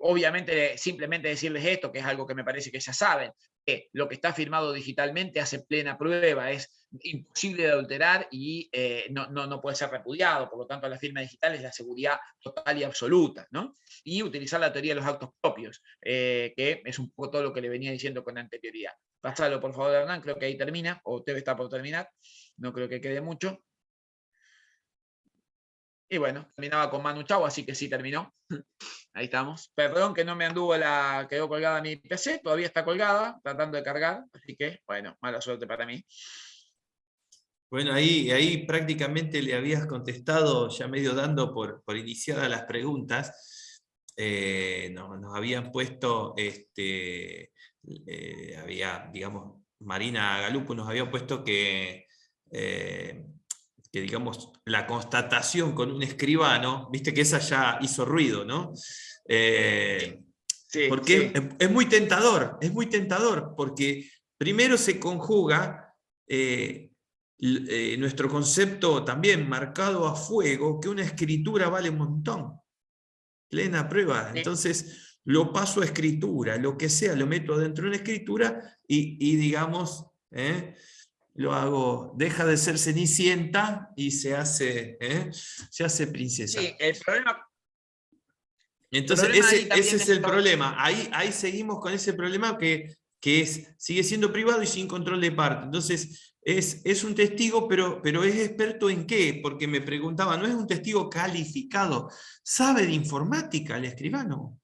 Obviamente, simplemente decirles esto, que es algo que me parece que ya saben, que lo que está firmado digitalmente hace plena prueba, es imposible de alterar y no puede ser repudiado, por lo tanto la firma digital es la seguridad total y absoluta, ¿no? Y utilizar la teoría de los actos propios, que es un poco todo lo que le venía diciendo con anterioridad. Pasalo, por favor, Hernán, creo que ahí termina, o debe estar por terminar, no creo que quede mucho. Y bueno, terminaba con Manu Chao, así que sí terminó. Ahí estamos. Perdón que no me anduvo quedó colgada mi PC, todavía está colgada, tratando de cargar, así que, bueno, mala suerte para mí. Bueno, ahí prácticamente le habías contestado, ya medio dando por iniciadas las preguntas. Nos habían puesto, digamos, Marina Galupo nos había puesto que digamos, la constatación con un escribano, viste que esa ya hizo ruido, ¿no? Sí, porque sí. es muy tentador, porque primero se conjuga nuestro concepto también marcado a fuego, que una escritura vale un montón, plena prueba. Entonces lo paso a escritura, lo que sea, lo meto dentro de una escritura y digamos, lo hago, deja de ser cenicienta y se hace princesa. Sí, el problema. Entonces ese es el problema. Ahí seguimos con ese problema que sigue siendo privado y sin control de parte. Entonces es un testigo, pero es experto ¿en qué? Porque me preguntaba, ¿no es un testigo calificado? ¿Sabe de informática el escribano?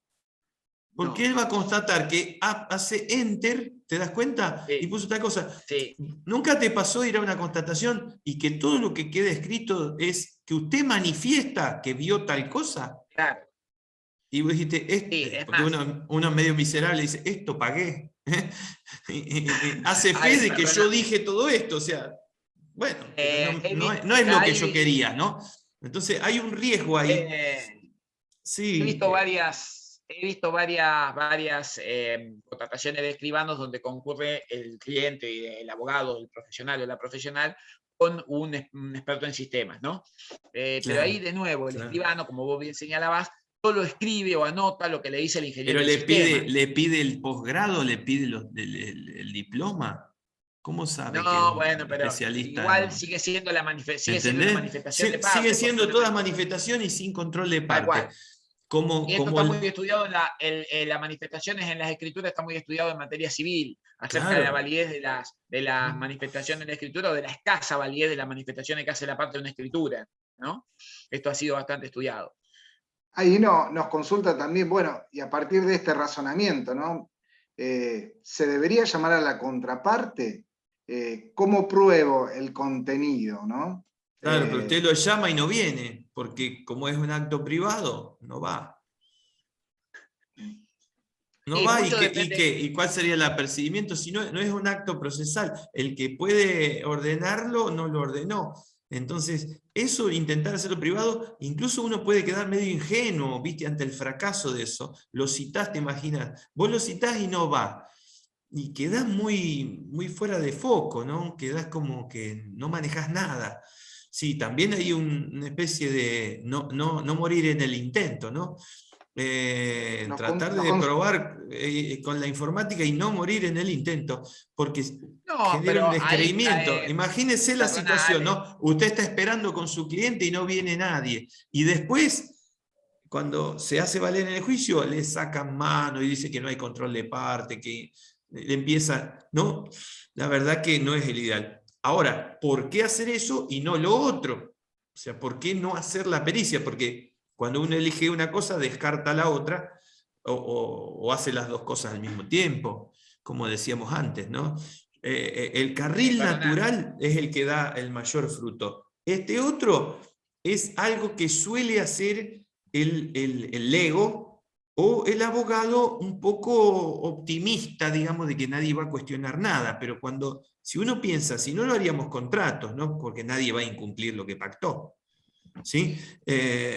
Porque él va a constatar que hace enter, ¿te das cuenta? Sí. Y puso otra cosa. Sí. ¿Nunca te pasó ir a una constatación y que todo lo que queda escrito es que usted manifiesta que vio tal cosa? Claro. Y vos dijiste, porque uno medio miserable dice, esto pagué. y hace fe de que yo dije todo esto, o sea, bueno, no es lo que yo quería, ¿no? Entonces hay un riesgo ahí. Sí. He visto varias contrataciones de escribanos donde concurre el cliente, el abogado, el profesional o la profesional con un experto en sistemas, ¿no? Pero ahí de nuevo, el escribano, como vos bien señalabas, solo escribe o anota lo que le dice el ingeniero. Pero le pide el posgrado, le pide el diploma. ¿Cómo sabe que es No, un bueno, pero especialista? igual sigue siendo la ¿Entendés? manifestación de parte. Sigue siendo toda Control de manifestación y sin control de Tal parte. cual. Como, Y esto como está muy el, estudiado las manifestaciones en las escrituras, está muy estudiado en materia civil, acerca de la claro. validez de las manifestaciones de la escritura o de la escasa validez de las manifestaciones que hace la parte de una escritura, ¿no? Esto ha sido bastante estudiado. Ahí nos consulta también, bueno, y a partir de este razonamiento, ¿no? ¿Se debería llamar a la contraparte? ¿Cómo pruebo el contenido, ¿no? Claro, pero usted lo llama y no viene, porque como es un acto privado, no va. No Y va, mucho depende. ¿y cuál sería el apercibimiento? Si no, no es un acto procesal, el que puede ordenarlo no lo ordenó. Entonces, eso, intentar hacerlo privado, incluso uno puede quedar medio ingenuo, ¿viste? Ante el fracaso de eso. Lo citás, te imaginas. Vos lo citás y no va. Y quedás muy, muy fuera de foco, ¿no? Quedás como que no manejás nada. Sí, también hay una especie de no morir en el intento, ¿no? Tratar de probar con la informática y no morir en el intento, porque No, genera un pero ahí descreimiento. cae, Imagínese la perdona, situación, Ale, ¿no? Usted está esperando con su cliente y no viene nadie. Y después, cuando se hace valer en el juicio, le sacan mano y dice que no hay control de parte, que le empieza, ¿no? La verdad que no es el ideal. Ahora, ¿por qué hacer eso y no lo otro? O sea, ¿por qué no hacer la pericia? Porque cuando uno elige una cosa, descarta la otra o hace las dos cosas al mismo tiempo, como decíamos antes, ¿no? El carril perdona, natural es el que da el mayor fruto. Este otro es algo que suele hacer el ego o el abogado un poco optimista, digamos, de que nadie va a cuestionar nada, pero si uno piensa, si no lo haríamos contratos, ¿no? Porque nadie va a incumplir lo que pactó. ¿Sí?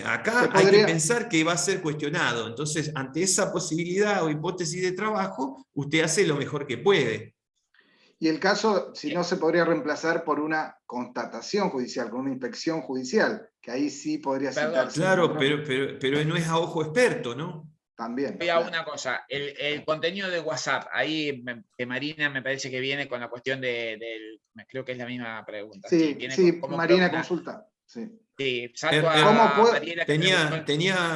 Acá hay que pensar que va a ser cuestionado, entonces ante esa posibilidad o hipótesis de trabajo, usted hace lo mejor que puede. Y el caso, si no, se podría reemplazar por una constatación judicial, con una inspección judicial, que ahí sí podría perdón, citarse el Claro, control. pero no es a ojo experto, ¿no? También, voy a claro. una cosa, el contenido de WhatsApp, ahí que Marina me parece que viene con la cuestión del, creo que es la misma pregunta, sí, Sí, viene con sí, cómo prueba Marina una, consulta. Sí. sí, salto ¿Cómo a puedo? Mariela que preguntó,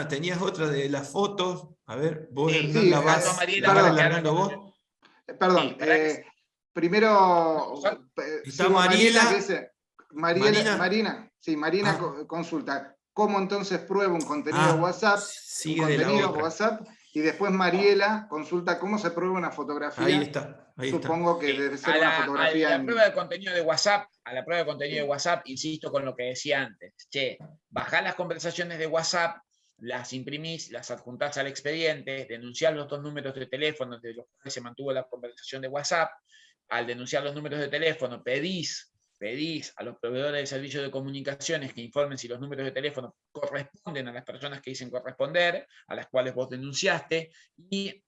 Tenías otra de las fotos. A ver, vos, sí, Hernán, Sí, salto a la Mariela vas para perdón, quedarme alargando con vos. perdón. sí, para que, Primero Está sigo a Marina, que Mariela, dice, Marina. Marina, sí, Marina Ah, consulta, ¿cómo entonces pruebo un contenido WhatsApp? Un sigue de la contenido otra. WhatsApp, y después Mariela consulta cómo se prueba una Ahí fotografía. está, ahí está. Supongo que debe ser una a fotografía la prueba en... de contenido de WhatsApp, Sí. insisto con lo que decía antes. Che, bajá las conversaciones de WhatsApp, las imprimís, las adjuntás al expediente, denunciás los 2 números de teléfono de los cuales se mantuvo la conversación de WhatsApp. Al denunciar los números de teléfono, pedís a los proveedores de servicios de comunicaciones que informen si los números de teléfono corresponden a las personas que dicen corresponder, a las cuales vos denunciaste, y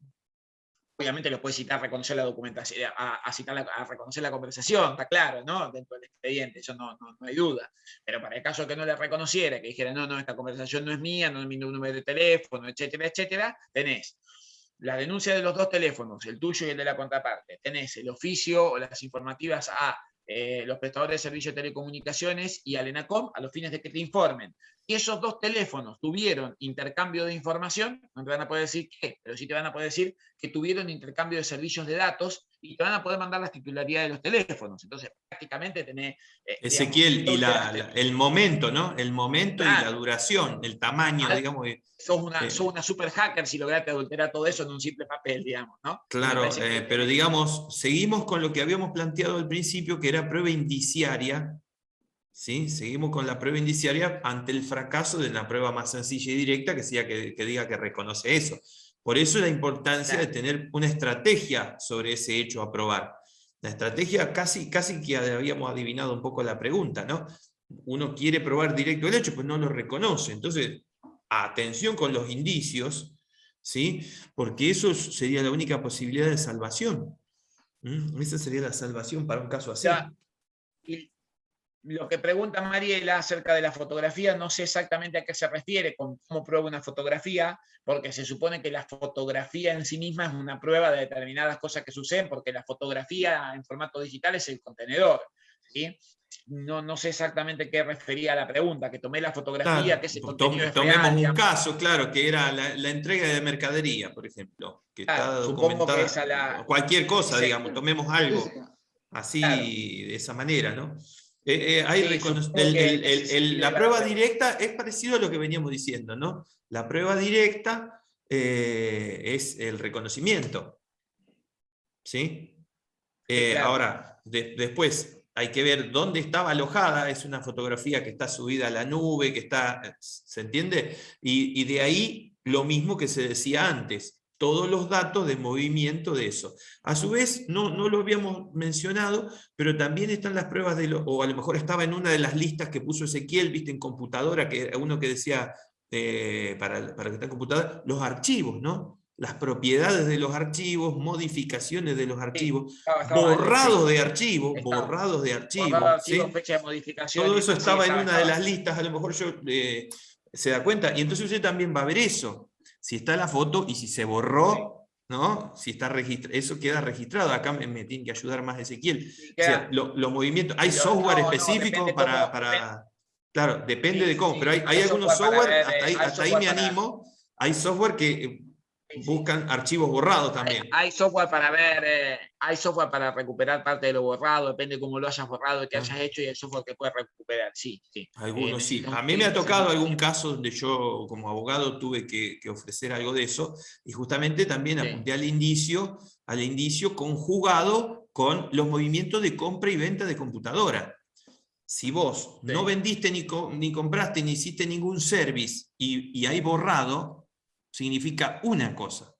obviamente lo puedes citar a reconocer la documentación, a reconocer la conversación, está claro, ¿no? Dentro del expediente, eso no hay duda. Pero para el caso de que no le reconociera, que dijera, no, esta conversación no es mía, no es mi número de teléfono, etcétera, etcétera, tenés la denuncia de los 2 teléfonos, el tuyo y el de la contraparte, tenés el oficio o las informativas a los prestadores de servicios de telecomunicaciones y al ENACOM a los fines de que te informen. Y esos 2 teléfonos tuvieron intercambio de información, no te van a poder decir qué, pero sí te van a poder decir que tuvieron intercambio de servicios de datos y te van a poder mandar las titularidades de los teléfonos. Entonces, prácticamente tenés, digamos, Ezequiel, y el momento, ¿no? El momento y la claro, duración, el tamaño, digamos. sos una super hacker si lograste adulterar todo eso en un simple papel, digamos, ¿no? Y me Claro, parece que pero digamos, seguimos con lo que habíamos planteado al principio, que era prueba indiciaria, ¿sí? Seguimos con la prueba indiciaria ante el fracaso de la prueba más sencilla y directa, que sea que diga que reconoce eso. Por eso la importancia de tener una estrategia sobre ese hecho a probar. La estrategia casi que habíamos adivinado un poco la pregunta, ¿no? Uno quiere probar directo el hecho, pues no lo reconoce. Entonces, atención con los indicios, ¿sí? Porque eso sería la única posibilidad de salvación. Esa sería la salvación para un caso así. y lo que pregunta Mariela acerca de la fotografía, no sé exactamente a qué se refiere con cómo prueba una fotografía, porque se supone que la fotografía en sí misma es una prueba de determinadas cosas que suceden, porque la fotografía en formato digital es el contenedor, ¿sí? No sé exactamente qué refería a la pregunta, que tomé la fotografía, Claro, que ese pues contenido es tomemos real, un digamos. caso, claro, que era la entrega de mercadería, por ejemplo, que está Claro, supongo que esa documentada, cualquier cosa, ese- digamos, tomemos Sí, sí. algo claro, así, de esa manera, ¿no? sí, supongo que La prueba directa es parecido a lo que veníamos diciendo, ¿no? La prueba directa es el reconocimiento, ¿sí? sí, claro. Ahora, después hay que ver dónde estaba alojada, es una fotografía que está subida a la nube, que está, ¿se entiende? Y de ahí lo mismo que se decía antes, todos los datos de movimiento de eso. A su vez, no lo habíamos mencionado, pero también están las pruebas o a lo mejor estaba en una de las listas que puso Ezequiel, viste, en computadora, que era uno que decía, para que está en computadora, los archivos, ¿no? Las propiedades de los archivos, modificaciones de los Sí, archivos, estaba ahí, sí, estaba. borrados de Guardado archivos, archivo, ¿sí? fecha de modificación Todo y eso demás, sí, estaba en una de estaba. las listas, a lo mejor se da cuenta, y entonces usted también va a ver eso, si está la foto y si se borró, ¿no? Si está eso queda registrado, acá me tiene que ayudar más Ezequiel. Y O sea, queda, los movimientos, hay y software no, específico depende cómo, claro, depende de sí, cómo, pero sí, hay algunos software, hay hasta ahí software me para, animo, hay software que sí, sí. buscan archivos borrados también. Hay software para ver, hay software para recuperar parte de lo borrado, depende cómo lo hayas borrado y qué ¿No? hayas hecho, y el software que puede recuperar, sí, sí. Algunos sí. Necesita un A mí me pelín ha de tocado servicio. algún caso donde yo como abogado tuve que ofrecer algo de eso y justamente también Sí, apunté al indicio conjugado con los movimientos de compra y venta de computadora. Si vos no sí, vendiste ni compraste ni hiciste ningún service y hay borrado, significa una cosa,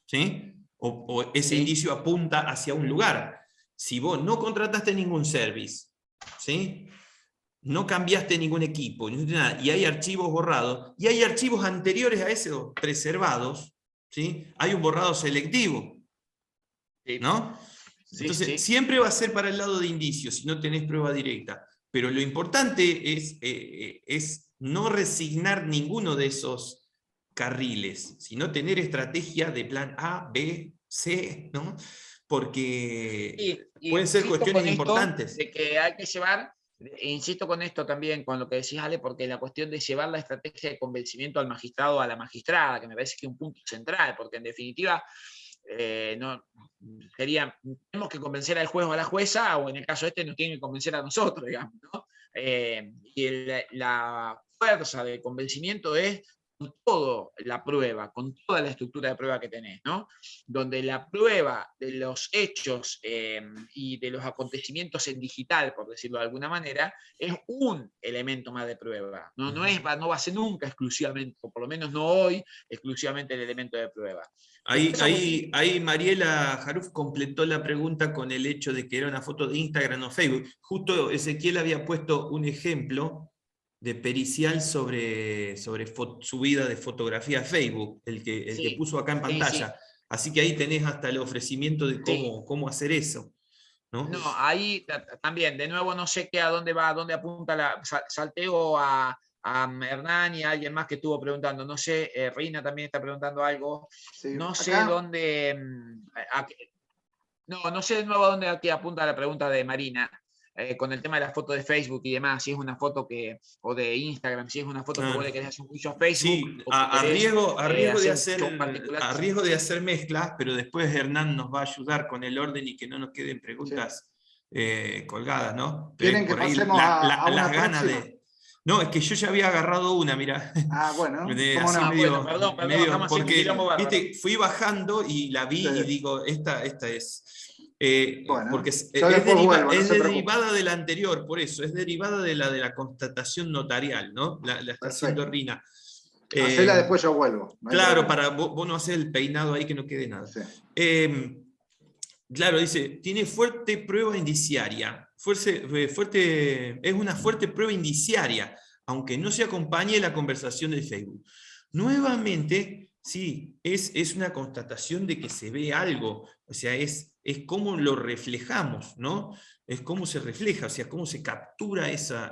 ¿sí? O ese sí, indicio apunta hacia un lugar. Si vos no contrataste ningún service, ¿sí? No cambiaste ningún equipo, nada, y hay archivos borrados, y hay archivos anteriores a esos preservados, ¿sí? Hay un borrado selectivo, sí, ¿no? sí, Entonces, sí, siempre va a ser para el lado de indicios, si no tenés prueba directa. Pero lo importante es no resignar ninguno de esos carriles, sino tener estrategia de plan A, B, C, ¿no? Porque y pueden ser insisto cuestiones con esto importantes. de que hay que llevar, insisto con esto también, con lo que decís, Ale, porque la cuestión de llevar la estrategia de convencimiento al magistrado o a la magistrada, que me parece que es un punto central, porque en definitiva, no, tenemos que convencer al juez o a la jueza, o en el caso este nos tienen que convencer a nosotros, digamos, ¿no? Y la fuerza de convencimiento es con toda la prueba, con toda la estructura de prueba que tenés, ¿no? Donde la prueba de los hechos y de los acontecimientos en digital, por decirlo de alguna manera, es un elemento más de prueba. No va a ser nunca exclusivamente, o por lo menos no hoy, exclusivamente el elemento de prueba. Ahí Mariela Jaruf completó la pregunta con el hecho de que era una foto de Instagram o Facebook. Justo Ezequiel había puesto un ejemplo de pericial sobre subida de fotografía a Facebook, el que Sí, puso acá en sí, sí, pantalla. Así que ahí tenés hasta el ofrecimiento de sí. cómo hacer eso, ¿no? No, ahí también, de nuevo, no sé a dónde va, a dónde apunta salteo a Hernán y a alguien más que estuvo preguntando. No sé, Reina también está preguntando algo. Sí, No sé acá, dónde. No sé de nuevo a dónde aquí apunta la pregunta de Marina. Con el tema de la foto de Facebook y demás, si es una foto o de Instagram, si es una foto que vos Claro. le querés hacer un juicio a Facebook Sí, o que querés a riesgo de hacer un hacer, juicio particular. a riesgo de hacer mezclas, pero después Hernán nos va a ayudar con el orden y que no nos queden sí. preguntas colgadas, ¿no? Pero es ¿Quieren que por ahí pasemos a las una ganas próxima? de... No, es que yo ya había agarrado una, mira, Ah, bueno, ¿cómo así no? Bueno, perdón, estamos haciendo un quilombo porque, bárbaro. viste, fui bajando y la vi Sí. y digo, esta es... Bueno, porque yo después vuelvo, no es se preocupe. derivada de la anterior, por eso, es derivada de la constatación notarial, ¿no? La está haciendo Perfecto. Rina. Hacela, después yo vuelvo, no hay Claro, problema. para vos no hacer el peinado ahí que no quede nada. Sí. Claro, dice, tiene fuerte prueba indiciaria. Es una fuerte prueba indiciaria, aunque no se acompañe la conversación de Facebook. Nuevamente, sí, es una constatación de que se ve algo. O sea, es cómo lo reflejamos, ¿no? Es cómo se refleja, o sea, cómo se captura esa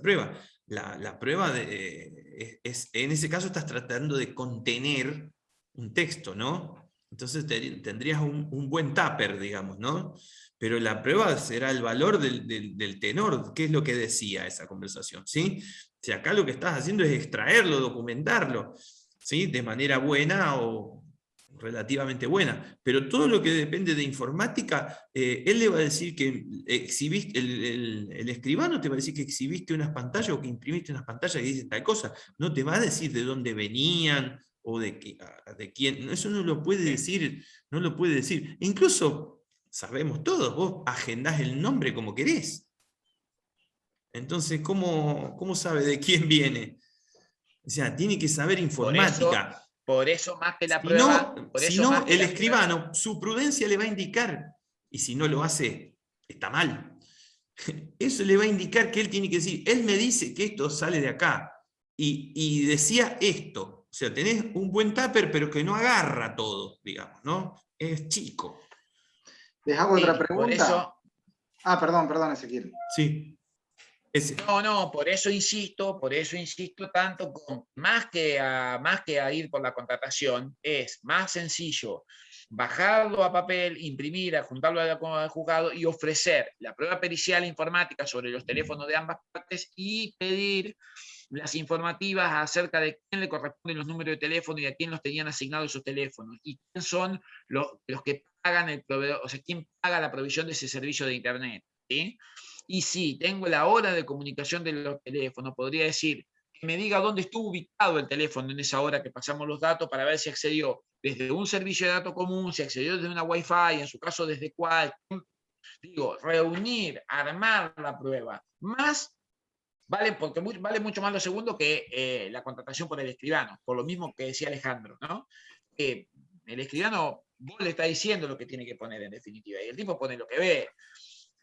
prueba. La prueba en ese caso estás tratando de contener un texto, ¿no? Entonces tendrías un buen tupper, digamos, ¿no? Pero la prueba será el valor del tenor, qué es lo que decía esa conversación, ¿sí? O sea, acá lo que estás haciendo es extraerlo, documentarlo, ¿sí? De manera buena o relativamente buena, pero todo lo que depende de informática, él le va a decir que exhibiste, el escribano te va a decir que exhibiste unas pantallas o que imprimiste unas pantallas que dicen tal cosa, no te va a decir de dónde venían o de quién, eso no lo puede decir, no lo puede decir. Incluso, sabemos todos, vos agendás el nombre como querés. Entonces, ¿cómo sabe de quién viene? O sea, tiene que saber informática. Por eso más que la Si prueba, no, por si eso más no, que el la prueba. escribano, su prudencia le va a indicar, y si no lo hace, está mal. Eso le va a indicar que él tiene que decir, él me dice que esto sale de acá, y decía esto. O sea, tenés un buen tupper, pero que no agarra todo, digamos, ¿no? Es chico. ¿Les hago otra Por pregunta? eso, Perdón, Ezequiel. Sí. Ese. no, por eso insisto tanto con más que a ir por la contratación, es más sencillo bajarlo a papel, imprimir, adjuntarlo al juzgado y ofrecer la prueba pericial informática sobre los teléfonos de ambas partes y pedir las informativas acerca de quién le corresponden los números de teléfono y a quién los tenían asignados esos teléfonos y quién son los que pagan el proveedor, o sea, quién paga la provisión de ese servicio de Internet, ¿sí? Y si tengo la hora de comunicación de los teléfonos, podría decir que me diga dónde estuvo ubicado el teléfono en esa hora que pasamos los datos para ver si accedió desde un servicio de datos común, si accedió desde una Wi-Fi, en su caso desde cuál. Digo, reunir, armar la prueba, más porque vale mucho más lo segundo que la contratación por el escribano, por lo mismo que decía Alejandro, ¿no? El escribano, vos le está diciendo lo que tiene que poner en definitiva, y el tipo pone lo que ve.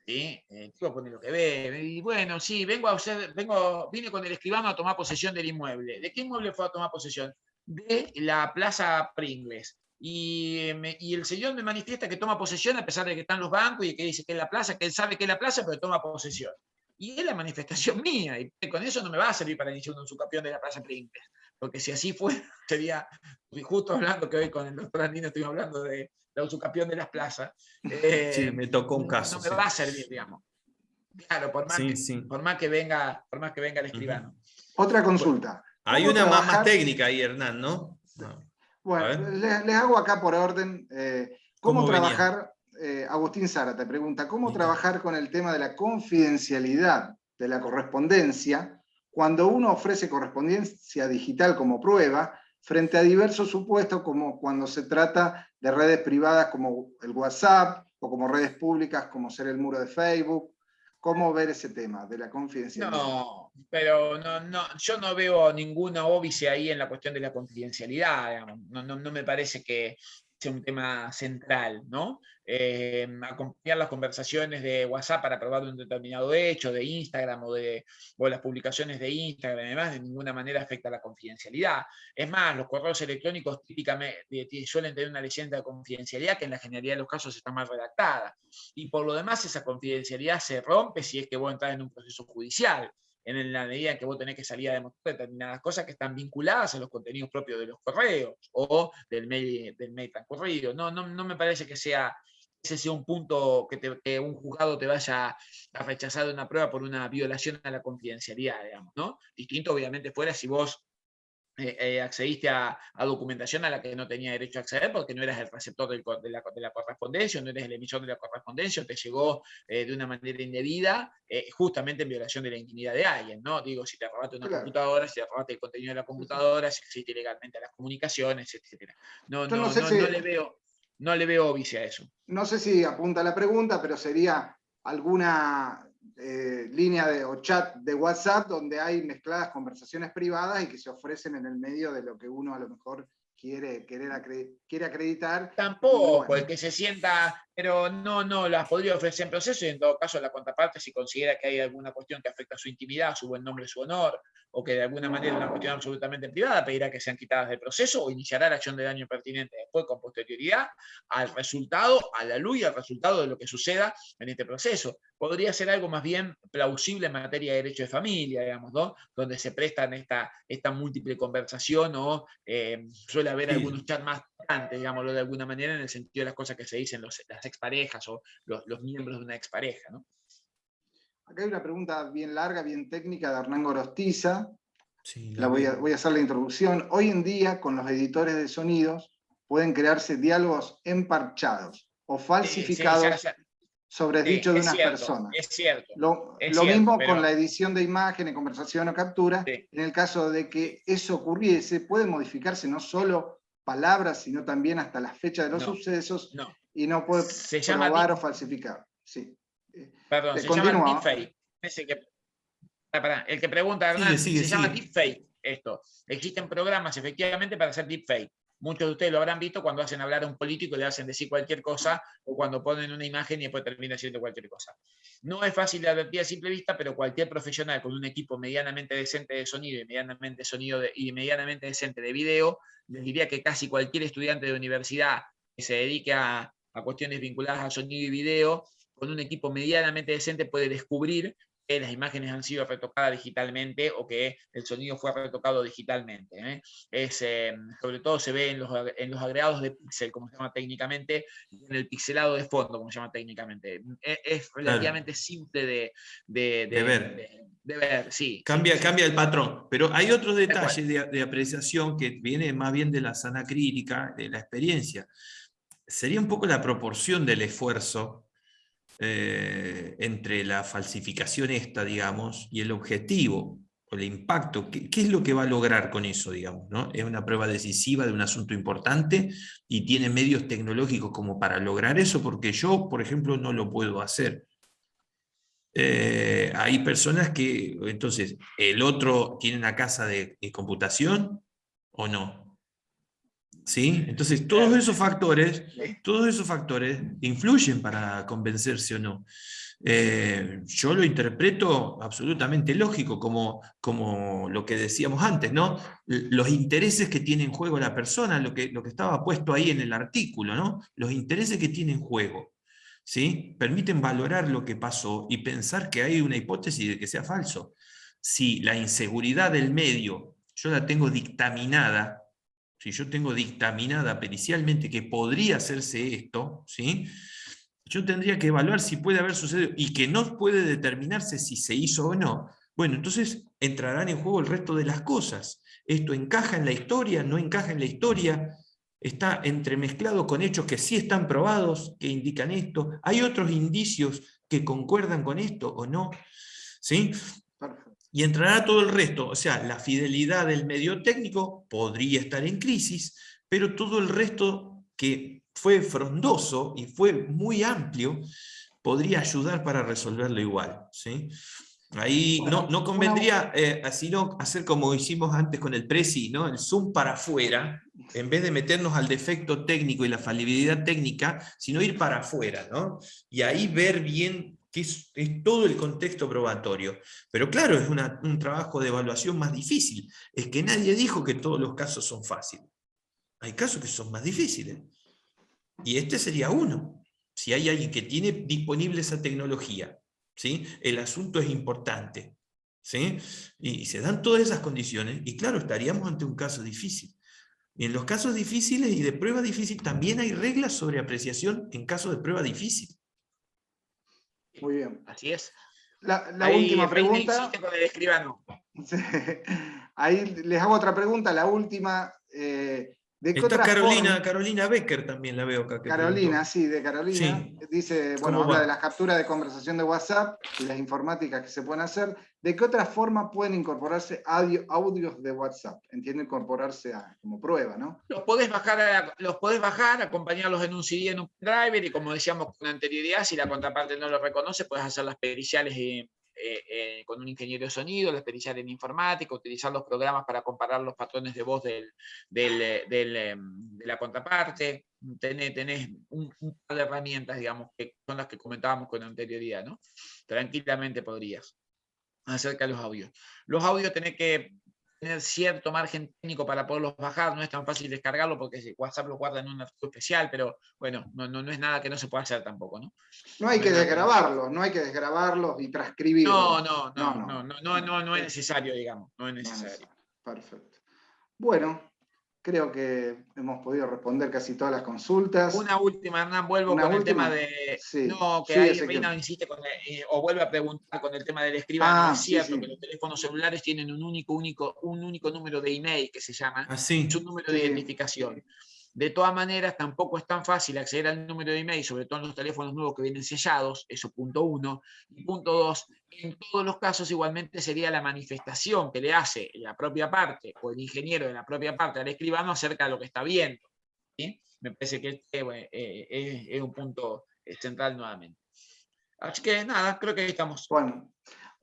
¿Sí? El tipo pone lo que ve. Y bueno, sí, vine con el escribano a tomar posesión del inmueble. ¿De qué inmueble fue a tomar posesión? De la Plaza Pringles. Y el señor me manifiesta que toma posesión a pesar de que están los bancos y que dice que es la plaza, que él sabe que es la plaza, pero toma posesión. Y es la manifestación mía, y con eso no me va a servir para iniciar un subcampeón de la Plaza Pringles, porque si así fuera, sería, justo hablando que hoy con el doctor Andino estuvimos hablando de la subcampeón de las plazas, Sí, me tocó un caso. no me va a servir, digamos. Claro, por más que venga el escribano. Otra consulta. Hay una más técnica ahí, Hernán, ¿no? Bueno, les hago acá por orden. ¿Cómo trabajar? Agustín Sara te pregunta, ¿cómo trabajar con el tema de la confidencialidad de la correspondencia cuando uno ofrece correspondencia digital como prueba frente a diversos supuestos, como cuando se trata de redes privadas como el WhatsApp o como redes públicas como ser el muro de Facebook? ¿Cómo ver ese tema de la confidencialidad? No, pero yo no veo ninguna óbice ahí en la cuestión de la confidencialidad, digamos. No me parece que sea un tema central, ¿no? Acompañar las conversaciones de WhatsApp para probar un determinado hecho, de Instagram o las publicaciones de Instagram y demás, de ninguna manera afecta a la confidencialidad. Es más, los correos electrónicos típicamente suelen tener una leyenda de confidencialidad que en la generalidad de los casos está mal redactada. Y por lo demás, esa confidencialidad se rompe si es que vos entras en un proceso judicial, en la medida en que vos tenés que salir a demostrar determinadas cosas que están vinculadas a los contenidos propios de los correos o del mail transcurrido. No me parece que ese sea un punto que un juzgado te vaya a rechazar de una prueba por una violación a la confidencialidad, digamos, ¿no? Distinto, obviamente, fuera si vos accediste a documentación a la que no tenía derecho a acceder porque no eras el receptor de la correspondencia, no eres el emisor de la correspondencia, o te llegó de una manera indebida, justamente en violación de la intimidad de alguien, ¿no? Digo, si te robaste una computadora, si te robaste el contenido de la computadora, si accediste ilegalmente a las comunicaciones, etc. No le veo óbice a eso. No sé si apunta a la pregunta, pero sería alguna línea o chat de WhatsApp donde hay mezcladas conversaciones privadas y que se ofrecen en el medio de lo que uno a lo mejor quiere acreditar. Tampoco, bueno, el que se sienta pero no las podría ofrecer en proceso, y en todo caso la contraparte, si considera que hay alguna cuestión que afecta a su intimidad, su buen nombre, su honor, o que de alguna manera es una cuestión absolutamente privada, pedirá que sean quitadas del proceso o iniciará la acción de daño pertinente después con posterioridad al resultado, a la luz y al resultado de lo que suceda en este proceso. Podría ser algo más bien plausible en materia de derecho de familia, digamos, ¿no? Donde se prestan esta múltiple conversación, o suele haber algunos chats más antes, digámoslo de alguna manera, en el sentido de las cosas que se dicen las exparejas o los miembros de una expareja, ¿no? Acá hay una pregunta bien larga, bien técnica de Hernán Gorostiza. Sí, Voy a hacer la introducción. Hoy en día, con los editores de sonidos, pueden crearse diálogos emparchados o falsificados sobre dichos de unas personas. Es cierto. Lo mismo con la edición de imágenes, conversación o captura. Sí. En el caso de que eso ocurriese, puede modificarse no solo palabras, sino también hasta la fecha de los sucesos, y no puede probar o falsificar. Sí. Perdón, se llama deepfake. El que pregunta, Hernán, se llama deepfake esto. Existen programas efectivamente para hacer deepfake. Muchos de ustedes lo habrán visto cuando hacen hablar a un político y le hacen decir cualquier cosa, o cuando ponen una imagen y después termina haciendo cualquier cosa. No es fácil de advertir a simple vista, pero cualquier profesional con un equipo medianamente decente de sonido y medianamente decente de video, les diría que casi cualquier estudiante de universidad que se dedique a cuestiones vinculadas a sonido y video, con un equipo medianamente decente puede descubrir que las imágenes han sido retocadas digitalmente o que el sonido fue retocado digitalmente. Sobre todo se ve en los agregados de píxel, como se llama técnicamente, y en el pixelado de fondo, como se llama técnicamente. Es relativamente simple de ver. Sí, cambia el patrón, pero hay otros detalles de apreciación que viene más bien de la sana crítica, de la experiencia. Sería un poco la proporción del esfuerzo entre la falsificación esta, digamos, y el objetivo, o el impacto. ¿Qué es lo que va a lograr con eso, digamos, ¿no? Es una prueba decisiva de un asunto importante y tiene medios tecnológicos como para lograr eso, porque yo, por ejemplo, no lo puedo hacer. Hay personas que, entonces, ¿el otro tiene una casa de computación o no? ¿Sí? Entonces, todos esos factores influyen para convencerse o no. Yo lo interpreto absolutamente lógico, como lo que decíamos antes, ¿no? Los intereses que tiene en juego la persona, lo que estaba puesto ahí en el artículo, ¿no? Los intereses que tiene en juego, ¿sí? Permiten valorar lo que pasó y pensar que hay una hipótesis de que sea falso. Si la inseguridad del medio yo la tengo dictaminada, si yo tengo dictaminada pericialmente que podría hacerse esto, ¿sí? Yo tendría que evaluar si puede haber sucedido y que no puede determinarse si se hizo o no. Bueno, entonces entrarán en juego el resto de las cosas. ¿Esto encaja en la historia? ¿No encaja en la historia? ¿Está entremezclado con hechos que sí están probados, que indican esto? ¿Hay otros indicios que concuerdan con esto o no? ¿Sí? Y entrará todo el resto, o sea, la fidelidad del medio técnico podría estar en crisis, pero todo el resto que fue frondoso y fue muy amplio, podría ayudar para resolverlo igual, ¿sí? Ahí no convendría sino hacer como hicimos antes con el Prezi, ¿no? El zoom para afuera, en vez de meternos al defecto técnico y la falibilidad técnica, sino ir para afuera, ¿no? Y ahí ver bien que es todo el contexto probatorio. Pero claro, es un trabajo de evaluación más difícil. Es que nadie dijo que todos los casos son fáciles. Hay casos que son más difíciles. Y este sería uno. Si hay alguien que tiene disponible esa tecnología, ¿sí? El asunto es importante, ¿sí? Y se dan todas esas condiciones, y claro, estaríamos ante un caso difícil. Y en los casos difíciles y de prueba difícil también hay reglas sobre apreciación en casos de prueba difícil. Muy bien. Así es. La última pregunta. Con el escribano. Ahí les hago otra pregunta, la última. Está Carolina Becker también la veo acá. Carolina, sí, de Carolina. Sí. Dice, bueno, habla de las capturas de conversación de WhatsApp y las informáticas que se pueden hacer. ¿De qué otra forma pueden incorporarse audios de WhatsApp? Entiendo incorporarse como prueba, ¿no? Los podés bajar, acompañarlos en un CD, en un driver, y como decíamos con anterioridad, si la contraparte no lo reconoce, puedes hacer las periciales con un ingeniero de sonido, la pericial en informática, utilizar los programas para comparar los patrones de voz de la contraparte. Tenés un par de herramientas, digamos, que son las que comentábamos con anterioridad, ¿no? Tranquilamente podrías. Acerca de los audios. Los audios tenés que tener cierto margen técnico para poderlos bajar, no es tan fácil descargarlo porque WhatsApp lo guarda en un archivo especial, pero bueno, no es nada que no se pueda hacer tampoco, ¿no? No hay que desgrabarlos, no hay que desgrabarlos y transcribirlos. No es necesario, digamos, no es necesario. Perfecto. Bueno, creo que hemos podido responder casi todas las consultas. Una última, Hernán, vuelvo con el tema de... Sí. No, que ahí Reina insiste con o vuelve a preguntar con el tema del escribano. Es cierto que los teléfonos celulares tienen un único número de email que se llama, es un número de identificación. De todas maneras, tampoco es tan fácil acceder al número de email, sobre todo en los teléfonos nuevos que vienen sellados, eso punto 1. Y punto 2, en todos los casos igualmente sería la manifestación que le hace la propia parte o el ingeniero de la propia parte al escribano acerca de lo que está viendo. ¿Sí? Me parece que es un punto central nuevamente. Así que nada, creo que ahí estamos.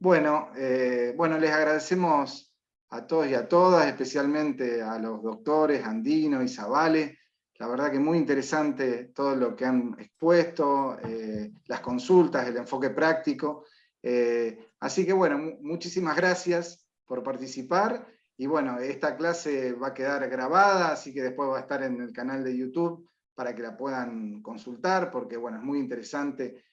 Bueno, les agradecemos a todos y a todas, especialmente a los doctores Andino y Zabale. La verdad que muy interesante todo lo que han expuesto, las consultas, el enfoque práctico. Así que bueno, muchísimas gracias por participar. Y bueno, esta clase va a quedar grabada, así que después va a estar en el canal de YouTube para que la puedan consultar, porque bueno, es muy interesante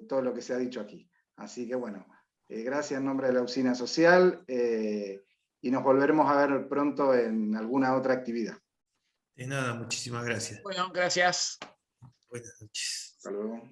todo lo que se ha dicho aquí. Así que bueno, gracias en nombre de la Usina Social y nos volveremos a ver pronto en alguna otra actividad. De nada, muchísimas gracias. Bueno, gracias. Buenas noches. Hasta luego.